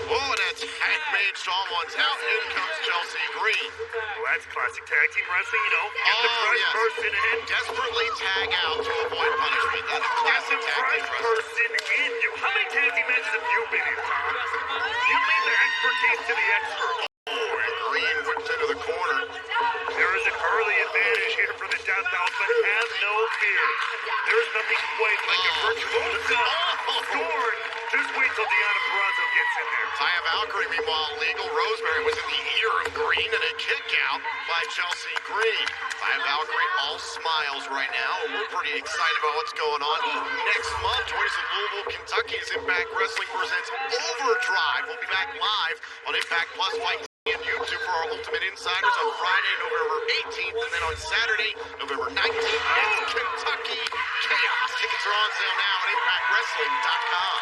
Oh, and that's made Shaw once out. In comes Chelsea Green. Well, that's classic tag team wrestling, you know. Get the fresh person in. Desperately tag out to avoid punishment. That's classic tag team wrestling. Person in. How many tag team matches have you been in, Tom? You leave the expertise to the expert. Oh, and Green whipped into the corner. There is an early advantage here for the Death Dolls, but have no fear. There's nothing quite like a virtuoso sword. Just wait till Deonna Purrazzo gets in there. Taya Valkyrie, meanwhile, legal Rosemary was in the ear of Green, and a kick out by Chelsea Green. Taya Valkyrie all smiles right now, and we're pretty excited about what's going on. Next month, join us in Louisville, Kentucky as Impact Wrestling presents Overdrive. We'll be back live on Impact Plus Fight and YouTube for our Ultimate Insiders on Friday, November 18th, and then on Saturday, November 19th, it's Kentucky Chaos. Tickets are on sale now at ImpactWrestling.com.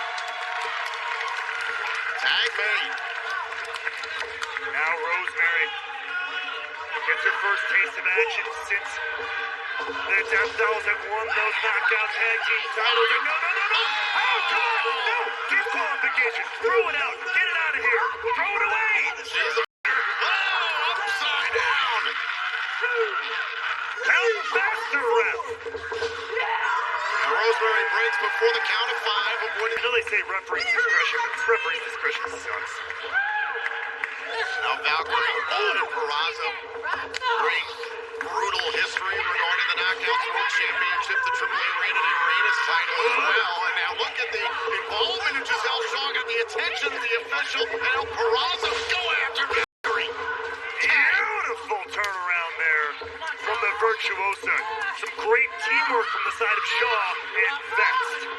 Tag made. Now Rosemary gets her first taste of action since the Death Dolls have won those knockout tag team titles. And no! Oh, come on! No! Disqualification! Throw it out! Get it out of here! Throw it away! She's upside down! How faster ref! Now Rosemary breaks before the count of 5. I know they say referee's discretion, but referee's discretion sucks. Now Valkyrie and Peraza bring brutal history regarding the Knockouts World Championship, the AAA Rated Arenas title as well. And now look at the involvement of Giselle Shaw, got the attention of the official, and now Peraza go after Valkyrie. Beautiful turnaround there from the Virtuosa. Some great teamwork from the side of Shaw and Vexed.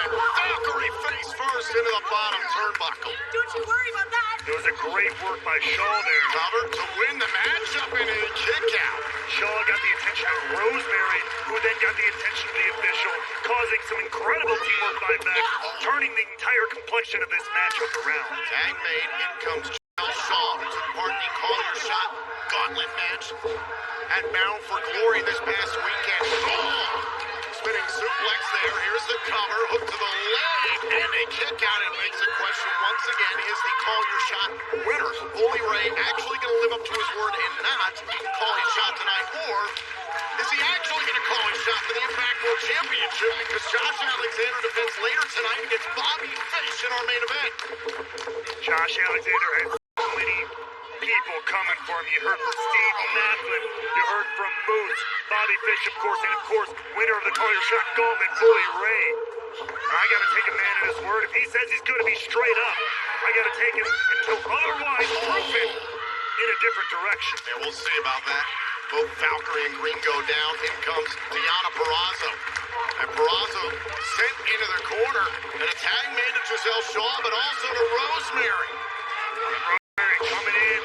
Valkyrie face first into the bottom turnbuckle. Don't you worry about that. It was a great work by Shaw there. Cover to win the matchup in a kick out. Shaw got the attention of Rosemary, who then got the attention of the official, causing some incredible teamwork by Vex, turning the entire complexion of this matchup around. Tag made, in comes Giselle Shaw, who took part in the Call Your Shot gauntlet match at Bound for Glory this past weekend. Spinning suplex there. Here's the cover. Hook to the leg. And a kick out. It makes a question once again. Is the Call Your Shot winner, Bully Ray, actually going to live up to his word and not call his shot tonight? Or is he actually going to call his shot for the Impact World Championship? Because Josh Alexander defends later tonight against Bobby Fish in our main event. Josh Alexander has so many people coming for him. You heard from Steve Macklin. You heard from Moose. Bobby Fish, of course, and of course, winner of the Call Your Shot Gauntlet, Bully Ray. I gotta take a man at his word. If he says he's gonna be straight up, I gotta take him until otherwise proven in a different direction. Yeah, we'll see about that. Both Valkyrie and Green go down. In comes Deonna Purrazzo. And Purrazzo sent into the corner. And a tag made to Giselle Shaw, but also to Rosemary. Rosemary coming in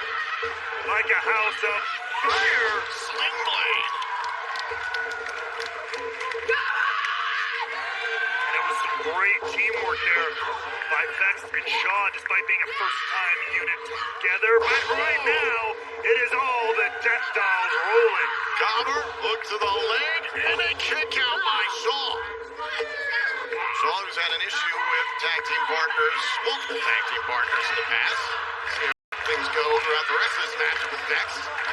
like a house of fire. Sling blade. And it was some great teamwork there by Vex and Shaw, despite being a first-time unit together. But right now, it is all the Death Dolls rolling. Cover, hook to the leg, and a kick out by Shaw. Shaw, who's had an issue with tag team partners, multiple tag team partners in the past. See how things go throughout the rest of this match with Vex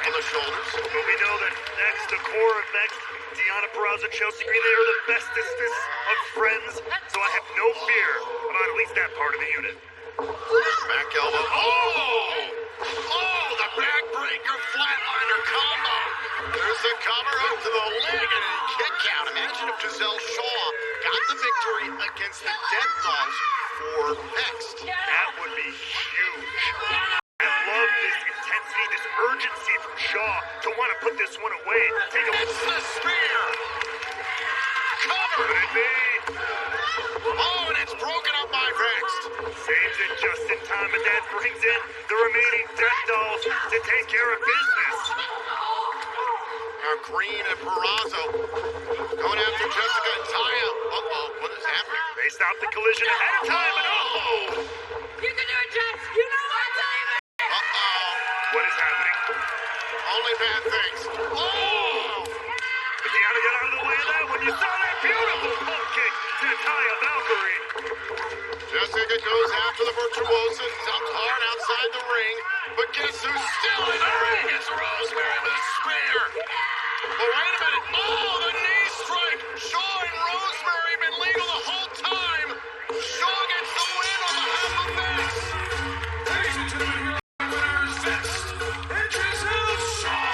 on the shoulders. But we know that Vex, the core of Vex, Deonna Purrazzo, Chelsea Green, they are the bestestest of friends, so I have no fear about at least that part of the unit. Back elbow. Oh, the backbreaker flatliner combo. There's the cover up to the leg and a kick out. Imagine if Giselle Shaw got the victory against the Death Dolls for Vex. That would be huge. I love this intensity, this urgency from Shaw to want to put this one away. Take a It's the spear. Cover. Could it be? Oh, and it's broken up by Vex. Saves it just in time, but that brings in the remaining Death Dolls to take care of business. Now Green and Purrazzo going after Jessica and Taya. Uh-oh, what is happening? They stopped the collision ahead of time, and You can do it, Jess. You know what time it is. Uh-oh. What is happening? Only bad things. Oh! But Deonna got out of the way of that one. You saw that beautiful pump kick to Taya Valkyrie. Jessica goes after the Virtuosa, dumped hard outside the ring. But guess who's still in the ring? It's Rosemary with a spear. But wait a minute. Oh, the knee strike. Shaw and Rosemary have been legal the whole time. Shaw gets the win on behalf of Vex. Ladies and gentlemen, here are the winners, Vex and Giselle Shaw.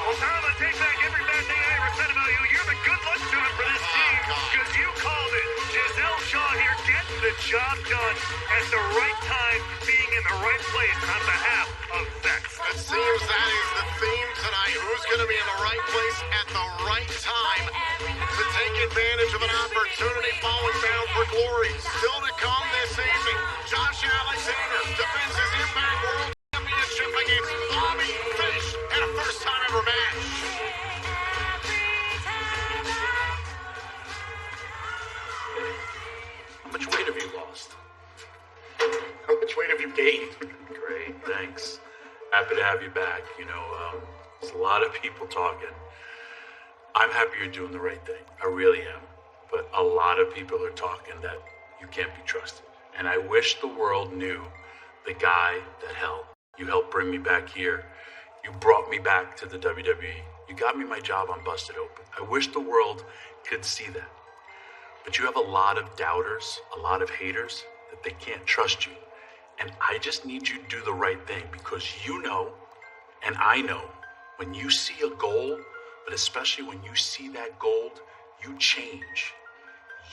Well, Tom, I take back every bad thing I ever said about you. You're the good luck charm for this team, because you called it. Giselle Shaw here getting the job done at the right time, being in the right place on behalf of Vex. It seems that is the going to be in the right place at the right time to take advantage of an opportunity falling down for glory. Still to come this evening, Josh Alexander defends his Impact World Championship against Bobby Fish in a first-time ever match. How much weight have you lost? How much weight have you gained? Great, thanks. Happy to have you back. You know, there's a lot of people talking. I'm happy you're doing the right thing. I really am. But a lot of people are talking that you can't be trusted. And I wish the world knew the guy that you helped bring me back here. You brought me back to the WWE. You got me my job on Busted Open. I wish the world could see that. But you have a lot of doubters, a lot of haters that they can't trust you. And I just need you to do the right thing because you know, and I know, when you see a goal, but especially when you see that gold, you change.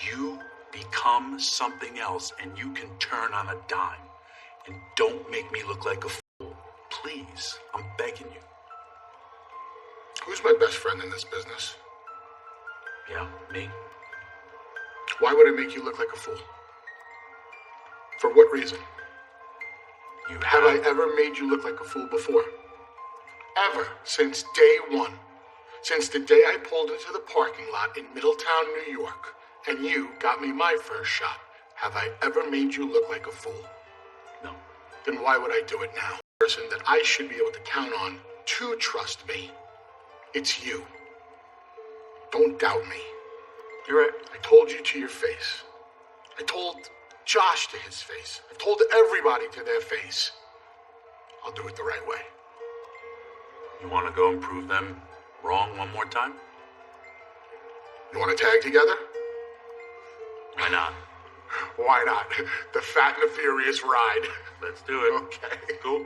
You become something else and you can turn on a dime. And don't make me look like a fool. Please, I'm begging you. Who's my best friend in this business? Yeah, me. Why would I make you look like a fool? For what reason? Have I ever made you look like a fool before? Ever. Since day one. Since the day I pulled into the parking lot in Middletown, New York, and you got me my first shot, have I ever made you look like a fool? No. Then why would I do it now? The person that I should be able to count on to trust me, it's you. Don't doubt me. You're right. I told you to your face. I told Josh to his face. I've told everybody to their face. I'll do it the right way. You want to go and prove them wrong one more time? You want to tag together? Why not? Why not? The Fat and the Furious ride. Let's do it. Okay. Cool.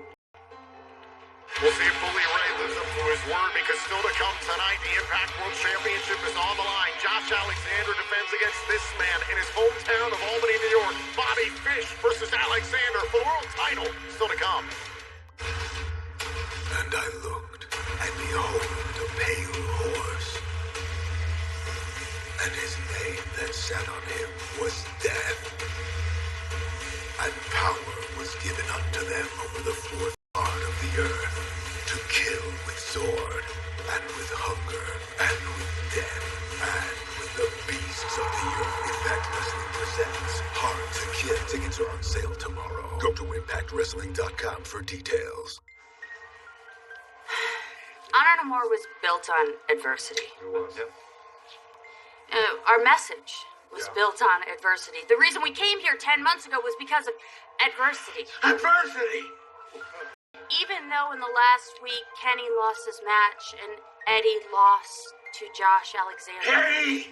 We'll see if Bully Ray lives up to his word because still to come tonight, the Impact World Championship is on the line. Josh Alexander defends against this man in his hometown of Albany, New York. Bobby Fish versus Alexander for the world title. Still to come. And I looked, and behold, a pale horse. And his name that sat on him was Death. And power was given unto them over the fourth part of the earth, to kill with sword, and with hunger, and with death, and with the beasts of the earth. Impact Wrestling presents Hard to Kill. Tickets are on sale tomorrow. Go to ImpactWrestling.com for details. Honor No More was built on adversity. It was. Yep. Our message was built on adversity. The reason we came here 10 months ago was because of adversity. Adversity! Even though in the last week Kenny lost his match and Eddie lost to Josh Alexander. Hey!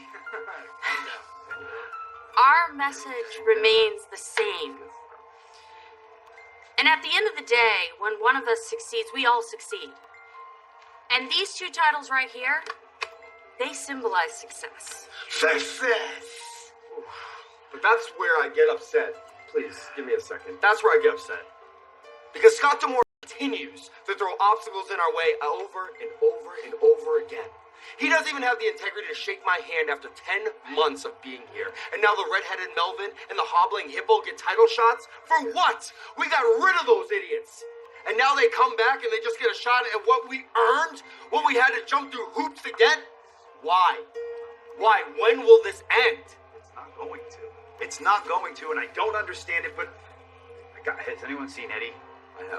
Our message remains the same. And at the end of the day, when one of us succeeds, we all succeed. And these two titles right here, they symbolize success. Success! But that's where I get upset. Please, give me a second. That's where I get upset. Because Scott D'Amore continues to throw obstacles in our way over and over and over again. He doesn't even have the integrity to shake my hand after 10 months of being here. And now the redheaded Melvin and the hobbling hippo get title shots? For what? We got rid of those idiots. And now they come back and they just get a shot at what we earned? What we had to jump through hoops to get? Why? Why? When will this end? It's not going to. It's not going to, and I don't understand it, but... has anyone seen Eddie?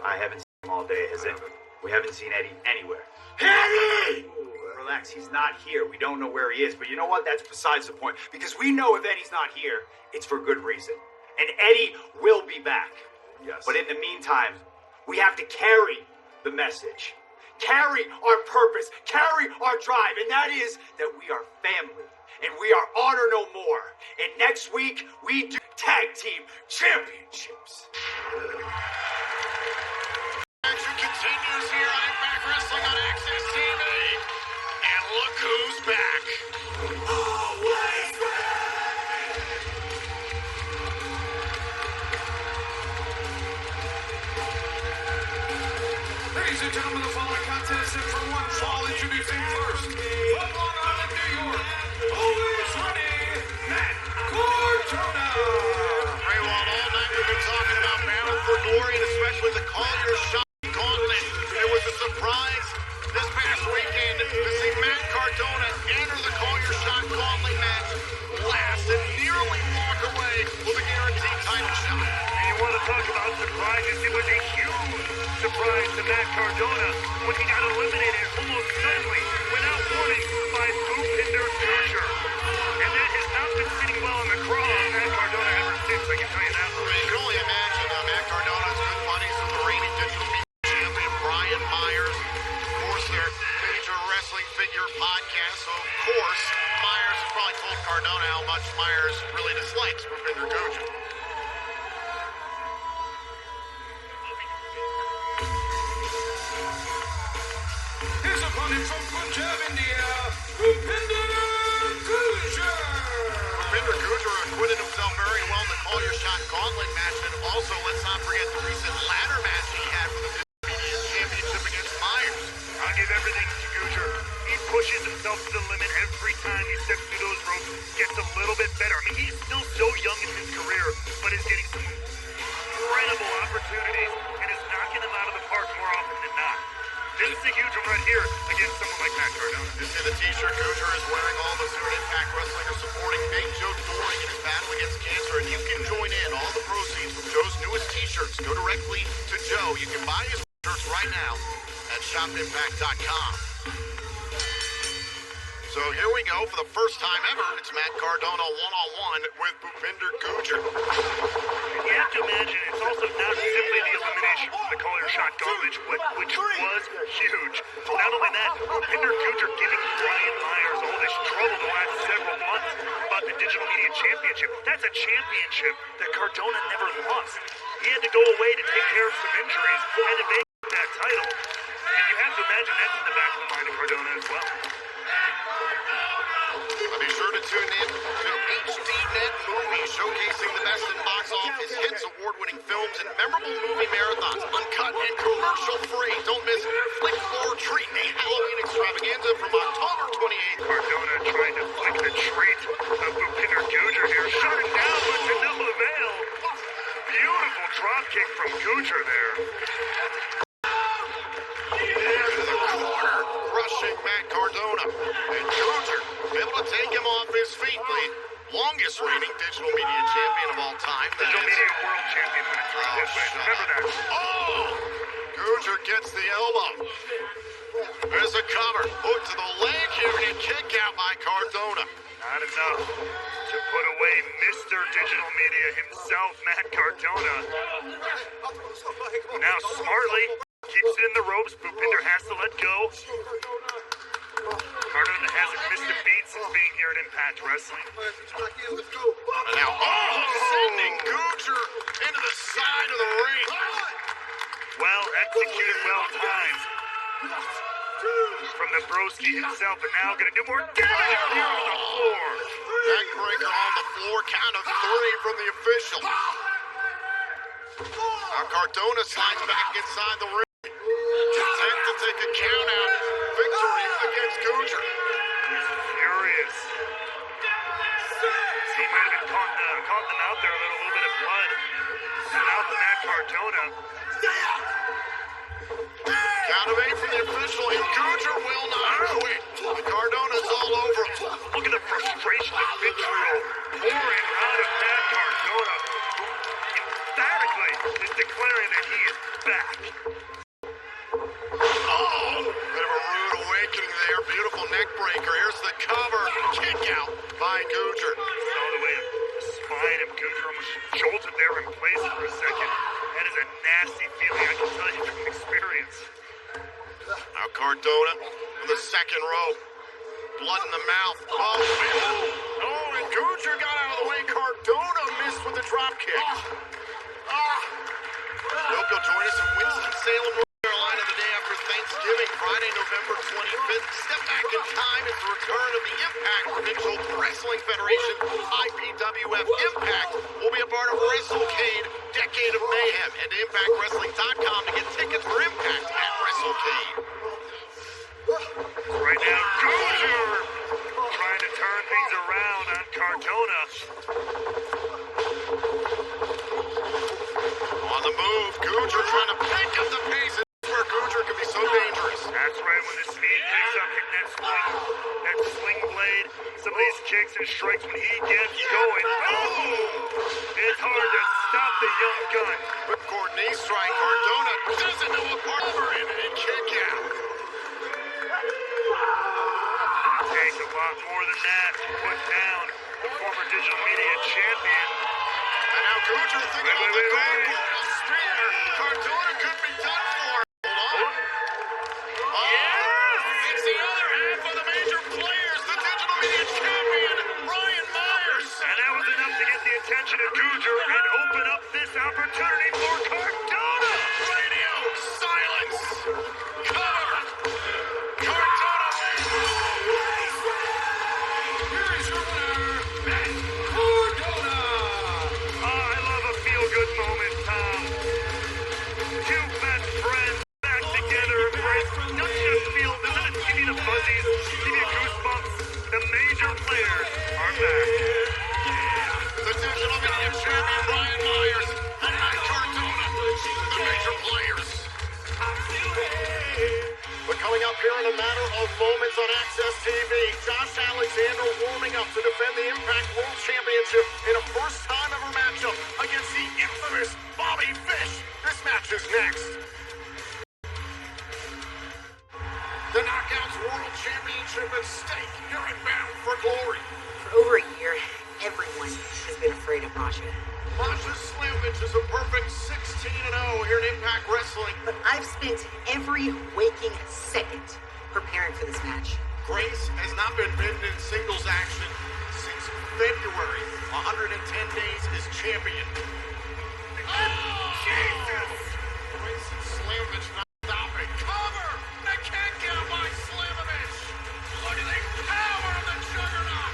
I haven't seen him all day, has it? We haven't seen Eddie anywhere. Eddie! Relax, he's not here. We don't know where he is, but you know what? That's besides the point. Because we know if Eddie's not here, it's for good reason. And Eddie will be back. Yes. But in the meantime, we have to carry the message. Carry our purpose. Carry our drive. And that is that we are family. And we are Honor No More. And next week, we do Tag Team Championships. Action continues here on Impact Wrestling on Access TV. And look who's back. Always The Ladies and gentlemen, the following contest is for one fall. Introducing first, from Long Island, New York, always ready, Matt Cardona. Raywald, all night we've been talking about Bound for Glory and especially the Call Your Shot Gauntlet. It was a surprise this past weekend to see Matt Cardona enter the Call Your Shot Gauntlet match last and nearly walk away with a guaranteed title shot. And you want to talk about surprises? It was a huge surprise to Matt Cardona when he got eliminated almost suddenly without warning by Bhupinder Gujjar. And that has not been sitting well on the craw of Matt Cardona ever since, I can tell you that. You can only imagine Matt Cardona's good buddies with the reigning digital media champion Brian Myers. Of course, their major wrestling figure podcast. So, of course, Myers has probably told Cardona how much Myers really dislikes Bhupinder Gujjar. His opponent from Punjab, India, Bhupinder Gujjar. Bhupinder Gujjar acquitted himself very well in the Call Your Shot Gauntlet match, and also let's not forget the recent ladder match he had for the Media Championship against Myers. I'll give everything to Gujjar. He pushes himself to the limit every time he steps through those ropes, gets a little bit better. I mean, he's still so young in his career, but is getting some incredible opportunities and is knocking them out of the park more often than not. This is a huge one right here against someone like Matt Cardona. You see the t-shirt Gujjar is wearing. All of us here at Impact Wrestling are supporting Big Joe Doring in his battle against cancer, and you can join in. All the proceeds from Joe's newest t-shirts go directly to Joe. You can buy his shirts right now at shopimpact.com. So here we go. For the first time ever, it's Matt Cardona one-on-one with Bhupinder Gujjar. You have to imagine it's also not simply the elimination from the Call Your Shot Gauntlet, which was huge. Not only that, Bhupinder Gujjar giving Brian Myers all this trouble the last several months about the Digital Media Championship. That's a championship that Cardona never lost. He had to go away to take care of some injuries and to make that title. And you have to imagine that's in the back of the mind of Cardona as well. Be sure to tune in to HDNet Movies, showcasing the best in box office hits, award-winning films, and memorable movie marathons, uncut and commercial-free. Don't miss Flick Floor Treat, a Halloween extravaganza from October 28th. Cardona trying to flick the treat of Bhupinder Gujjar here, shut it down, but to no avail. Beautiful drop kick from Gujjar there. Into the corner, crushing Matt Cardona. And Gujjar able to take him off his feet. The longest reigning digital media champion of all time. Digital media world champion when it's around his way. Remember that. Oh! Gujjar gets the elbow. There's a cover. Hook to the leg here and a kick out by Cardona. Not enough to put away Mr. Digital Media himself, Matt Cardona. Now smartly keeps it in the ropes. Bhupinder has to let go. Cardona hasn't missed a beat since being here at Impact Wrestling. And now, sending Gujjar into the side of the ring. Well executed, well timed from the broski himself, but now going to do more damage here on the floor. Neckbreaker on the floor, count of 3 from the official. Now Cardona slides back inside the ring. Intent to take a count out. Victory against Gujjar. He's furious. He might have been caught them out there, a little bit of blood. Out to Matt Cardona. Count of 8 from the official, and Gujjar will not quit. Cardona's all over him. Look at the frustration and vitriol pouring out of Matt Cardona, who emphatically is declaring that he is back. Oh, bit of a rude awakening there. Beautiful neck breaker. Here's the cover. Kick out by Gujjar. Saw the way the spine of Gujjar almost jolted there in place for a second. That is a nasty feeling, I can tell you from experience. Now Cardona from the second row. Blood in the mouth. Oh, and Gujjar got out of the way. Cardona missed with the drop kick. Yoko join us in Winston-Salem, North Carolina, the day after Thanksgiving, Friday, November 25th. Step back in time is the return of the Impact Provincial Wrestling Federation. IPWF Impact will be a part of WrestleCade, Decade of Mayhem. Head to ImpactWrestling.com to get tickets for Impact at WrestleCade. lightning strikes when he gets going. Boom! It's hard to stop the young gun. Ripcord knee strike. Cardona doesn't know a partner in a kick out. Takes a lot more than that to put down the former digital media champion. And now Gunther thinking of the gargoyle spear. Cardona could be done for. Hold on. It's the other half of the major players, the digital media champion, Ryan Myers. And that was enough to get the attention of Gunther and open up this opportunity for Cardona. Radio silence. Cover. Cardona wins. Here is your winner, Matt Cardona. I love a feel-good moment, Tom. Two best friends back together. Right? Don't you just feel, doesn't it give you the fuzzies, give you goosebumps? The major players are back. The digital media champion, Ryan Myers, and Matt Cardona, the major players. But coming up here in a matter of moments on Access TV, Josh Alexander warming up to defend the Impact World Championship in a first-time ever matchup against the infamous Bobby Fish. This match is next. The Knockouts World Championship at stake here at Bound for Glory. For over a year, everyone has been afraid of Masha. Masha Slamovich is a perfect 16-0 here in Impact Wrestling. But I've spent every waking second preparing for this match. Grace has not been bitten in singles action since February. 110 days as champion. Oh, Jesus! Grace and Slamovich not stopping. Cover! The kick out by Slamovich. Look at the power of the Juggernaut.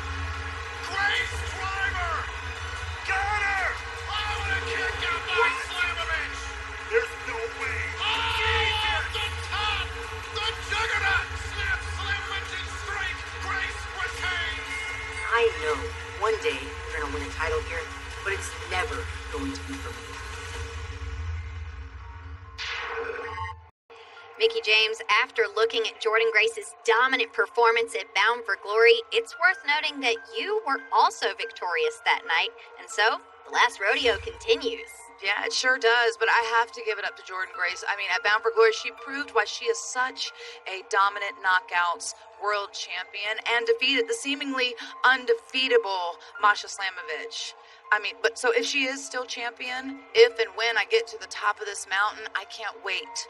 Grace driver. Got her! Oh, and a kick out by Slamovich. There's no way. Oh, off the top. The Juggernaut snaps Slimovich's streak. Grace retains. I know one day we're going to win a title here, but it's never going to be for me. Mickey James, after looking at Jordan Grace's dominant performance at Bound for Glory, it's worth noting that you were also victorious that night, and so the last rodeo continues. Yeah, it sure does, but I have to give it up to Jordan Grace. I mean, at Bound for Glory, she proved why she is such a dominant knockouts world champion and defeated the seemingly undefeatable Masha Slamovich. I mean, but so if she is still champion, if and when I get to the top of this mountain, I can't wait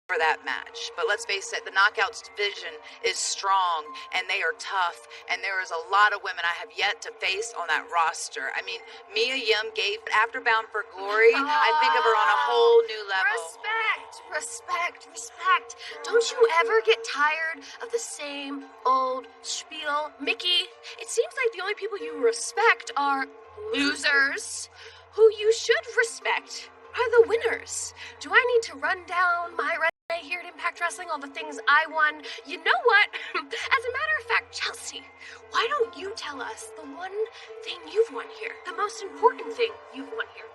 for that match. But let's face it, the knockouts division is strong and they are tough, and there is a lot of women I have yet to face on that roster. I mean, Mia Yim gave after Bound for Glory, I think of her on a whole new level. Respect. Don't you ever get tired of the same old spiel? Mickey, it seems like the only people you respect are losers. Who you should respect are the winners. Do I need to run down my resume here at Impact Wrestling, all the things I won? You know what? As a matter of fact, Chelsea, why don't you tell us the one thing you've won here? The most important thing you've won here.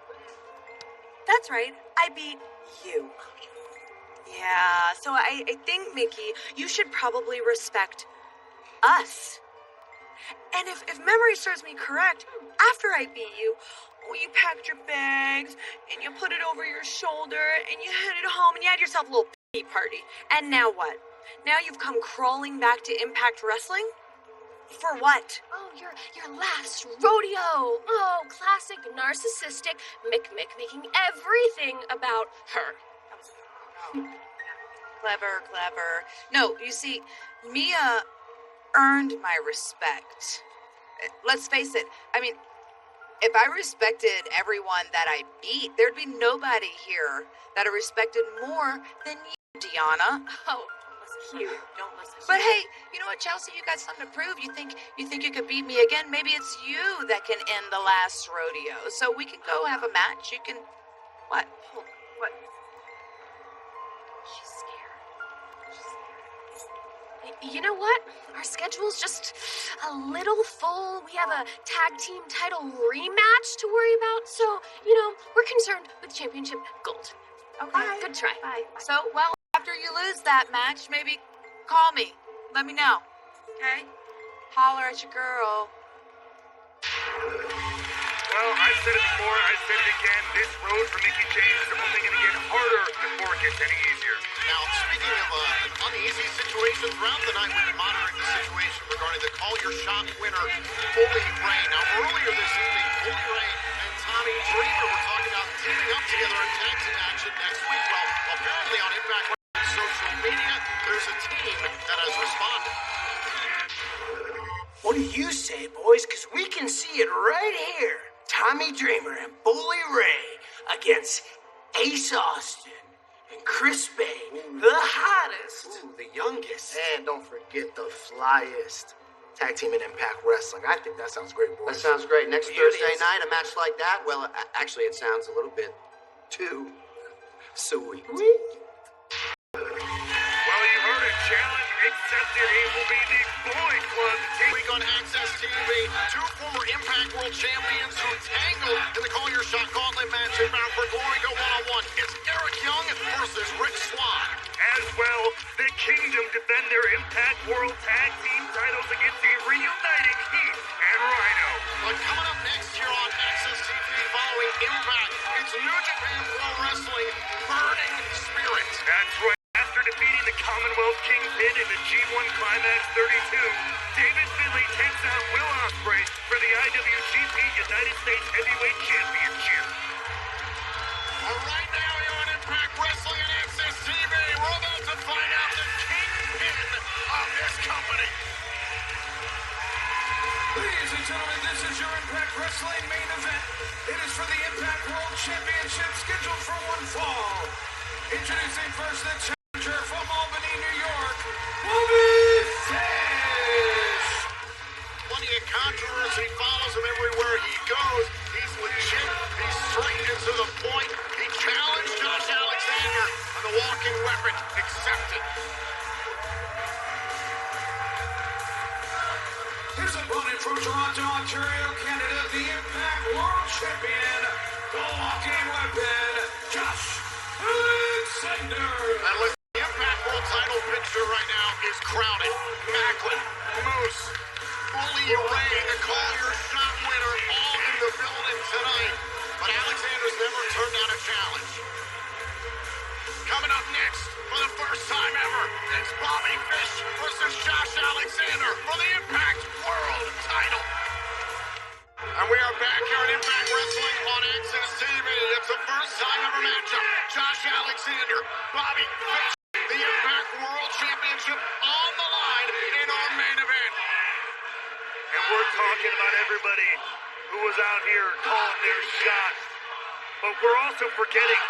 That's right, I beat you. Yeah, so I think, Mickey, you should probably respect us. And if memory serves me correct, after I beat you, you packed your bags, and you put it over your shoulder, and you headed home, and you had yourself a little pee party. And now what? Now you've come crawling back to Impact Wrestling? For what? Oh, your last rodeo. Oh, classic narcissistic Mick making everything about her. Clever. No, you see, Mia earned my respect. Let's face it, I mean, if I respected everyone that I beat, there'd be nobody here that I respected more than you, Deanna. Oh, don't listen to But hey, you know what, Chelsea? You got something to prove. You think you could beat me again? Maybe it's you that can end the last rodeo. So we can go have a match. You can... What? What? She's scared. You know what? Our schedule's just a little full. We have a tag team title rematch to worry about. So, we're concerned with championship gold. Okay. Good try. Bye. So, well, after you lose that match, maybe call me. Let me know. Okay? Holler at your girl. Well, I've said it before, I've said it again. This road for Mickey James is only going to get harder before it gets any easier. Now, speaking of an uneasy situation, throughout the night we've been monitoring the situation regarding the Call Your Shot winner, Bully Ray. Now, earlier this evening, Bully Ray and Tommy Dreamer were talking about teaming up together in tag team action next week. Well, apparently on Impact social media, there's a team that has responded. What do you say, boys? Because we can see it right here. Tommy Dreamer and Bully Ray against Ace Austin and Chris Bay, the hottest. Ooh, the youngest. And don't forget the flyest. Tag team in Impact Wrestling. I think that sounds great, boys. That sounds great. Next Beauty. Thursday night, a match like that? Well, actually, it sounds a little bit too sweet. Well, you heard it. Challenge accepted. It will be the Bully Club. Week on Access TV, two former Impact World Champions who tangled in the Call Your Shot Gauntlet match in Bound for Glory go one-on-one. It's Eric Young versus Rick Swan. As well, the Kingdom defend their Impact World Tag Team titles against the reuniting Heat and Rhino. But coming up next here on Access TV following Impact, it's New Japan Pro Wrestling Burning Spirit. That's right. After defeating the Commonwealth Kingpin in the G1 Climax 32, David Finlay takes out Will Ospreay for the IWGP United States Heavyweight Championship. Well, right now you're on Impact Wrestling and Access TV. We're about to find out the kingpin of this company. Ladies and gentlemen, this is your Impact Wrestling main event. It is for the Impact World Championship scheduled for one fall. Introducing first the challenger from Albany, New York, Bobby Fish. Plenty of controversy follows him everywhere he goes. He's legit. He's straight and to the point. He challenged Josh Alexander on the walking weapon. Accepted. His opponent from Toronto, Ontario, Canada, the Impact World Champion, the walking weapon, Josh Alexander. And listen, the Impact World title picture right now is crowded. Macklin, Moose, Bully Ray, the Call Your Shot winner, all in the building tonight. But Alexander's never turned down a challenge. Coming up next, for the first time ever, it's Bobby Fish versus Josh Alexander for the Impact World title. And we are back here at Impact Wrestling on Access TV. It's the first time ever matchup. Josh Alexander, Bobby Fish, the Impact World Championship on the line in our main event. And we're talking about everybody who was out here calling their shot. But we're also forgetting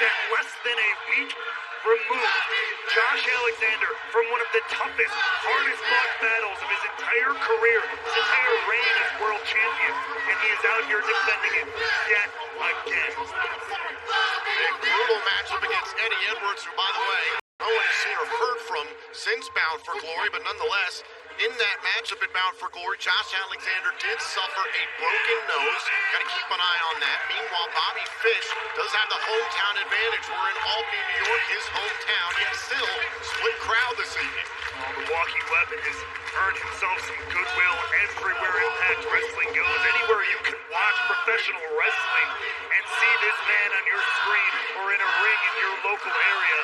that less than a week removed, Josh Alexander from one of the toughest, hardest fought battles of his entire career, his entire reign as world champion, and he is out here defending it yet again. A brutal matchup against Eddie Edwards, who, by the way, no one has seen or heard from since Bound for Glory, but nonetheless, in that matchup at Bound for Glory, Josh Alexander did suffer a broken nose. Got to keep an eye on that. Meanwhile, Bobby Fish does have the hometown advantage. We're in Albany, New York, his hometown, yet still split crowd this evening. Well, the walking weapon has earned himself some goodwill everywhere Impact Wrestling goes. Anywhere you can watch professional wrestling and see this man on your screen or in a ring in your local area.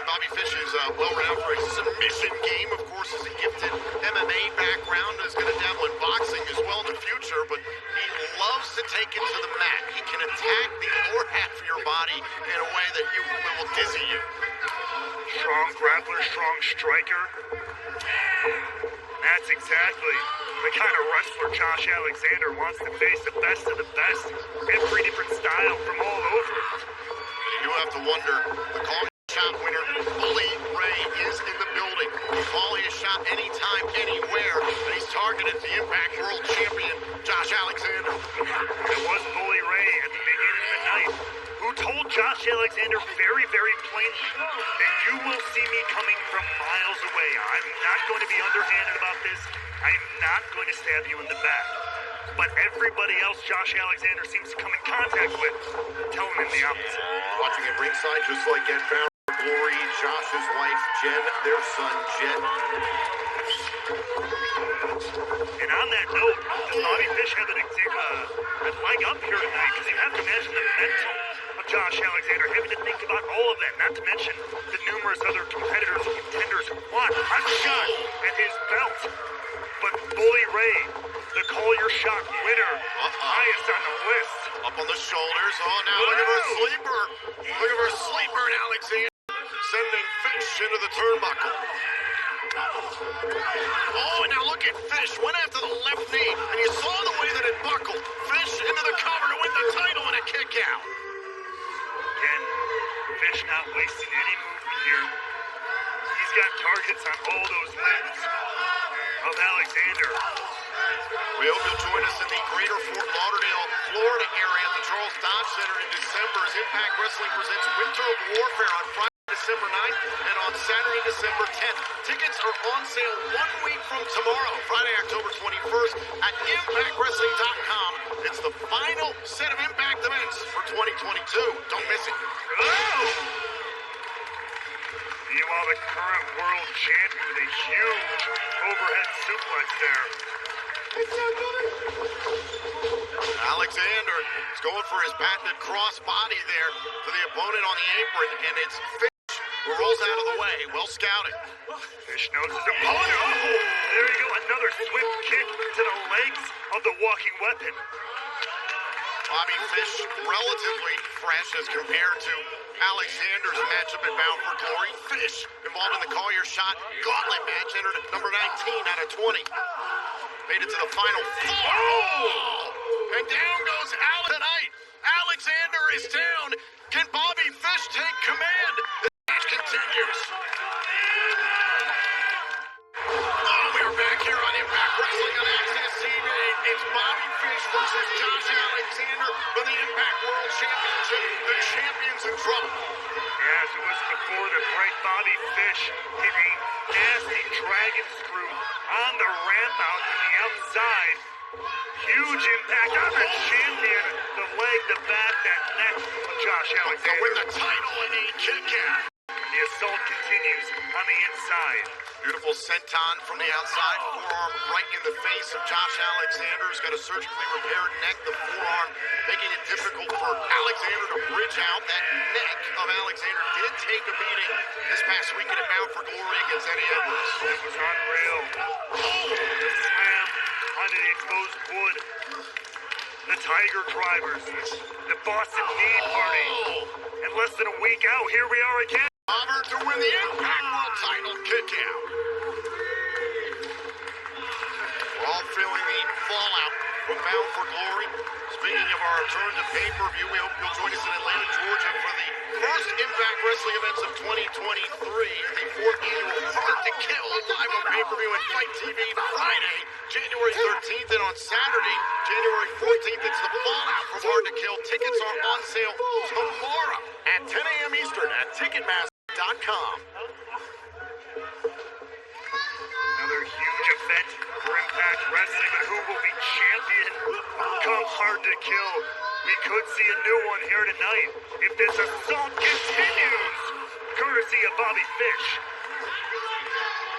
Bobby Fish is well-renowned for his submission game. Of course, has a gifted MMA background. Is going to dabble in boxing as well in the future, but he loves to take it to the mat. He can attack the lower half of your body in a way that will dizzy you. Strong grappler, strong striker. That's exactly the kind of wrestler Josh Alexander wants to face, the best of the best. Every different style from all over. You do have to wonder, the Call Shot winner, Bully Ray, is in the building. He's calling a shot anytime, anywhere, and he's targeted the Impact World Champion, Josh Alexander. It was Bully Ray at the beginning of the night who told Josh Alexander very, very plainly that you will see me coming from miles away. I'm not going to be underhanded about this. I'm not going to stab you in the back. But everybody else Josh Alexander seems to come in contact with, telling him the opposite. Watching at ringside, just like at Bound for Glory, Josh's wife, Jen, their son, Jet. And And on that note, does Bobby Fish have a leg up here tonight? Because you have to imagine the mental of Josh Alexander having to think about all of that, not to mention the numerous other competitors and contenders who want a shot at his belt. But Bully Ray, the Call Your Shot winner, highest on the list. Up on the shoulders. Oh, now look at her sleeper. Look at her sleeper, and Alexander sending Fish into the turnbuckle. Oh, and now look at Fish. Went after the left knee, and you saw the way that it buckled. Fish into the cover to win the title and a kick out. Again, Fish not wasting any movement here. He's got targets on all those limbs of Alexander. We hope you'll join us in the greater Fort Lauderdale, Florida area at the Charles Dodge Center in December as Impact Wrestling presents Winter of Warfare on Friday, December 9th and on Saturday, December 10th. Tickets are on sale 1 week from tomorrow, Friday, October 21st at ImpactWrestling.com. It's the final set of Impact events for 2022. Don't miss it. Oh! Meanwhile, the current world champion with a huge overhead suplex there. Alexander is going for his patented cross-body there to the opponent on the apron, and it's Fish who rolls out of the way. Well scouted. Fish knows his opponent. Oh, there you go. Another swift kick to the legs of the walking weapon. Bobby Fish, relatively fresh as compared to Alexander's matchup at Bound for Glory. Fish involved in the Call Your Shot gauntlet match, entered at number 19 out of 20. Made it to the final four. Oh! And down goes Al tonight. Alexander is down. Can Bobby Fish take command? The match continues. Oh, we're back here on Impact Wrestling on Access TV. It's Bobby Fish versus Josh Alexander for the Impact World Championship. The champion's in trouble. As it was before the break, Bobby Fish hit a nasty dragon screw on the ramp out to the outside. Huge impact on the champion, the leg, the back, that neck of Josh Alexander. To win the title in a kick out. The assault continues on the inside. Beautiful senton from the outside, forearm right in the face of Josh Alexander, who's got a surgically repaired neck. The forearm making it difficult for Alexander to bridge out. That neck of Alexander did take a beating this past weekend at Bound for Glory against Eddie Edwards. It was unreal. The slam onto the exposed wood. The Tiger Drivers. The Boston Knee Party. And less than a week out, here we are again. Robert to win the Impact World title kick out. We're all feeling the fallout from Bound for Glory. Speaking of our return to pay-per-view, we hope you'll join us in Atlanta, Georgia for the first Impact Wrestling events of 2023. The 4th annual Hard to Kill live on pay-per-view and Fight TV Friday, January 13th, and on Saturday, January 14th, it's the fallout from Hard to Kill. Tickets are on sale tomorrow at 10 a.m. Eastern at Ticketmaster.com. Another huge event for Impact Wrestling, but who will be champion come Hard to Kill? We could see a new one here tonight if this assault continues, courtesy of Bobby Fish.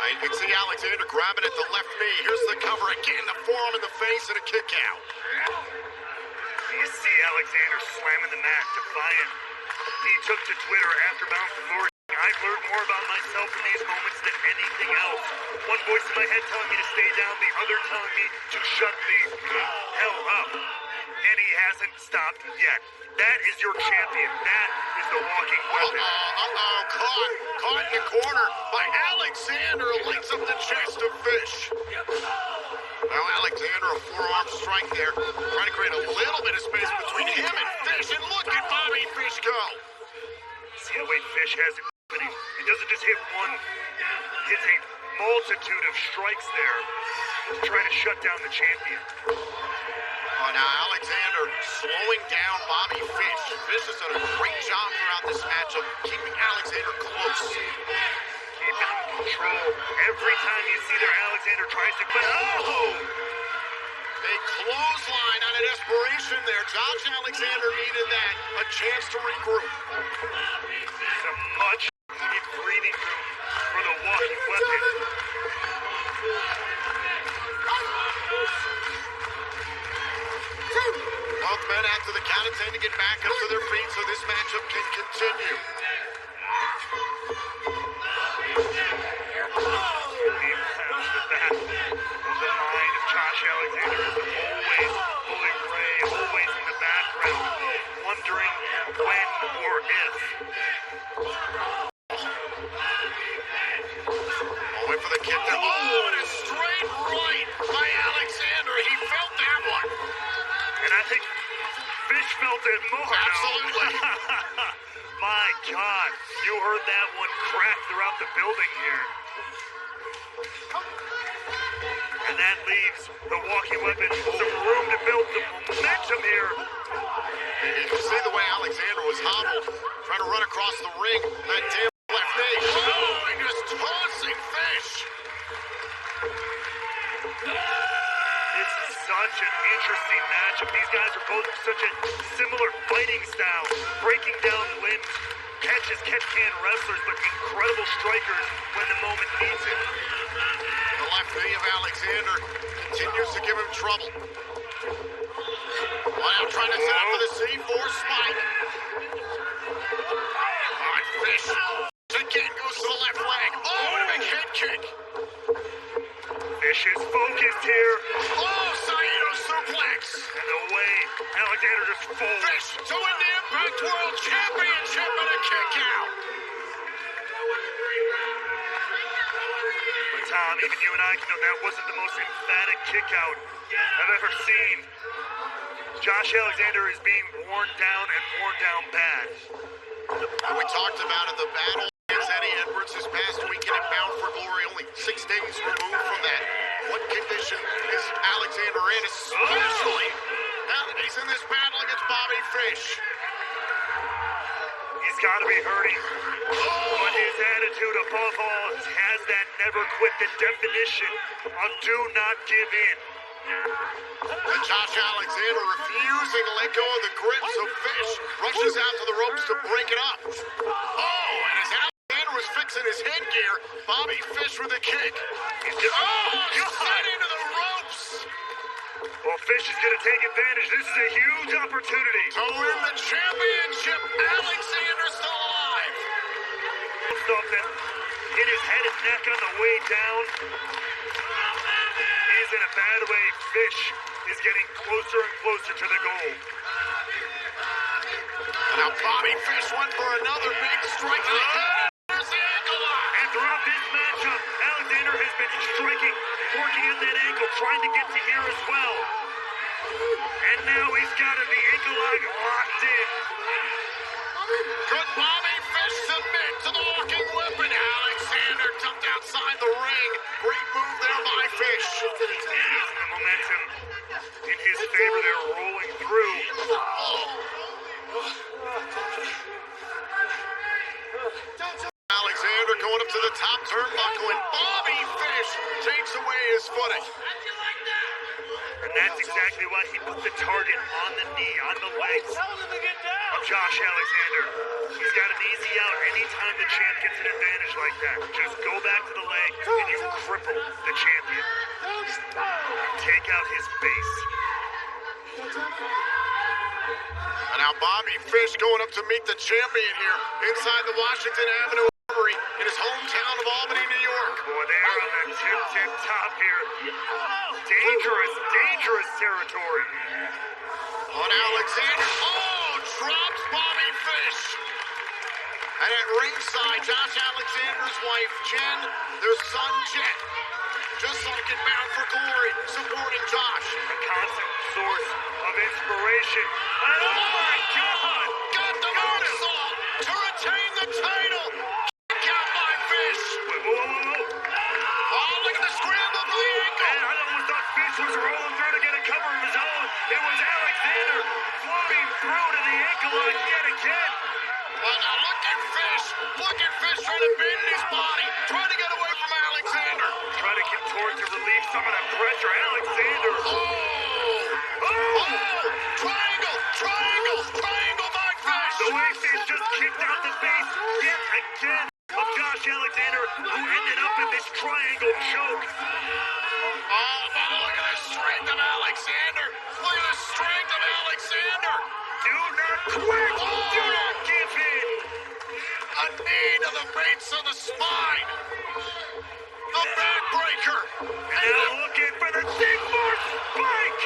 You can see Alexander grabbing at the left knee. Here's the cover again, the forearm in the face and a kick out. You see Alexander slamming the mat, defiant. He took to Twitter after Bound for Glory. I've learned more about myself in these moments than anything else. One voice in my head telling me to stay down, the other telling me to shut the hell up. And he hasn't stopped yet. That is your champion. That is the walking weapon. Caught in the corner by Alexander. Links up the chest of Fish. Now Alexander, a forearm strike there. Trying to create a little bit of space between him and Fish. And look at Bobby Fish go. See the way Fish has it. He doesn't just hit one. He hits a multitude of strikes there to try to shut down the champion. Oh, now Alexander slowing down Bobby Fish. Fish has done a great job throughout this matchup, keeping Alexander close. Keeping control. Every time you see there, Alexander tries to... Oh! A clothesline out of desperation there. Josh Alexander needed that. A chance to regroup. Some much needed breathing room for the walking weapon. to get back up to their feet so this matchup can continue. The mind of Josh Alexander is always Bully Ray, always in the background, wondering when or if. I'll wait for the kick to... Oh, and a straight right by Alexander. He felt that one. And I think Fish felt it more. Absolutely. My God, you heard that one crack throughout the building here. And that leaves the walking weapon some room to build the momentum here. You can see the way Alexander was hobbled, trying to run across the ring. That damn left knee. Oh, and just tossing Fish. This is such an interesting matchup. These guys are both such a similar fighting style, breaking down limbs, catch-can wrestlers, but incredible strikers when the moment needs it. The left knee of Alexander continues to give him trouble. Well, now trying to set up for the C4 spike. All right, Fish. Again goes to the left leg. Oh, and a big head kick. Fish is focused here. Oh, Saito suplex. And the way Alexander just folds. Fish to win the Impact World Championship and a kick out. But Tom, even you and I can know that wasn't the most emphatic kick out I've ever seen. Josh Alexander is being worn down and worn down bad. And we talked about it, the battle against Eddie Edwards this past weekend at Bound for Glory, only 6 days removed from that. What condition is Alexander in, especially now that he's in this battle against Bobby Fish? He's got to be hurting. But his attitude above all has that never quit, the definition of do not give in. And Josh Alexander refusing to let go of the grip, so Fish rushes out to the ropes to break it up. Oh, and as Alexander was fixing his headgear, Bobby Fish with a kick. Set into the ropes. Well, Fish is going to take advantage. This is a huge opportunity. To win the championship, Alexander still alive. Something hit his head and neck on the way down. He's in a bad way. Fish is getting closer and closer to the goal. Now Bobby Fish went for another big strike to the head. There's the ankle lock. And throughout this matchup, Alexander has been striking, working at that ankle, trying to get to here as well. And now he's got the ankle lock locked in. Could Bobby Fish submit to the walking weapon? Alexander jumped outside the ring. Great move there by Fish. Using the momentum in his favor, they're rolling through. Alexander going up to the top turnbuckle, and Bobby Fish takes away his footing. And that's exactly why he put the target on the knee, on the legs of Josh Alexander. He's got an easy out anytime the champ gets an advantage like that. Just go back to the leg and you cripple the champion. Take out his base. And now Bobby Fish going up to meet the champion here inside the Washington Avenue Armory in his hometown of Albany, New York. Boy, they're on the tip top here. Dangerous, dangerous territory. On Alexander. Oh, drops Bobby Fish. And at ringside, Josh Alexander's wife, Jen, their son, Jet. Just like in Bound for Glory, supporting Josh. A constant source of inspiration. And oh my God! Got the moonsault to retain the title. Kick out by Fish. Whoa. Oh, look at the scramble for the ankle. And I almost thought Fish was rolling through to get a cover of his own. It was Alexander floating through to the ankle lock yet again. Well, now look at Fish. Look at Fish trying to bend his body, trying to get away from Alexander. Trying to contort to relieve some of that pressure. Alexander. Triangle by Fish. The way Fish just kicked out the base yet again of Josh Alexander, who ended up in this triangle choke. Oh, look at the strength of Alexander. Look at the strength of Alexander. Do not quit! Do not give in! A knee to the base of the spine. The backbreaker. Now looking for the C4 spike!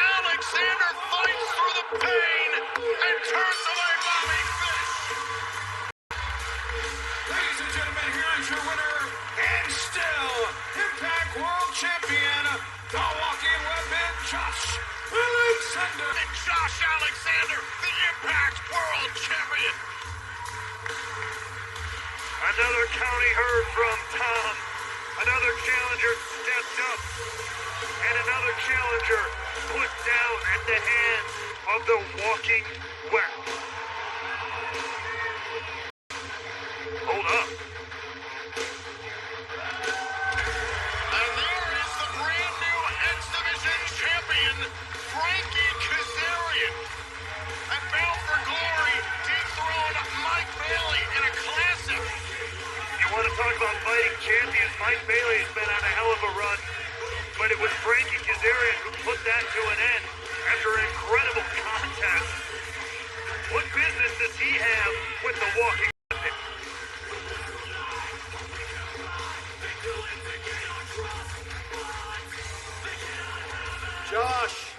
Alexander fights through the pain and turns away Bobby Fish. Ladies and gentlemen, here is your winner and still Impact World Champion, the Walking Weapon, Josh Alexander. And Josh Alexander, the Impact World Champion. Another county heard from Tom. Another challenger stepped up. And another challenger put down at the hands of the Walking Weapon. Hold up. And there is the brand new X Division champion, Frankie Kazarian. And Bound for Glory dethroned Mike Bailey in a classic. You want to talk about fighting champions? Mike Bailey has been on a hell of a run. But it was Frankie Kazarian who put that to an end after an incredible contest. What business does he have with the Walking Weapon? Josh,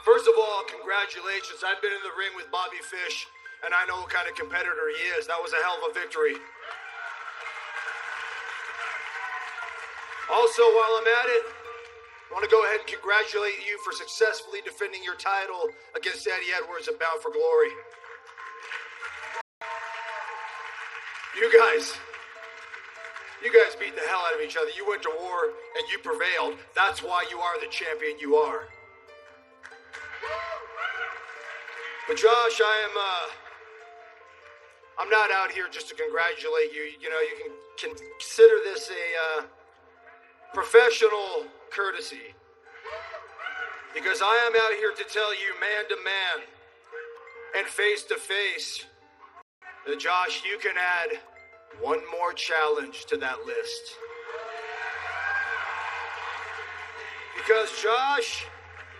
first of all, congratulations. I've been in the ring with Bobby Fish, and I know what kind of competitor he is. That was a hell of a victory. Also, while I'm at it, I want to go ahead and congratulate you for successfully defending your title against Eddie Edwards at Bound for Glory. You guys beat the hell out of each other. You went to war and you prevailed. That's why you are the champion you are. But Josh, I'm not out here just to congratulate you. You know, you can consider this a professional courtesy. Because I am out here to tell you man to man and face to face that Josh, you can add one more challenge to that list. Because Josh,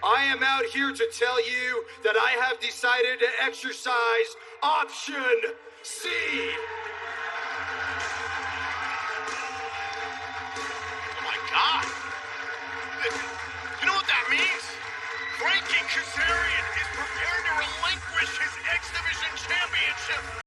I am out here to tell you that I have decided to exercise option C. God. You know what that means? Frankie Kazarian is prepared to relinquish his X Division championship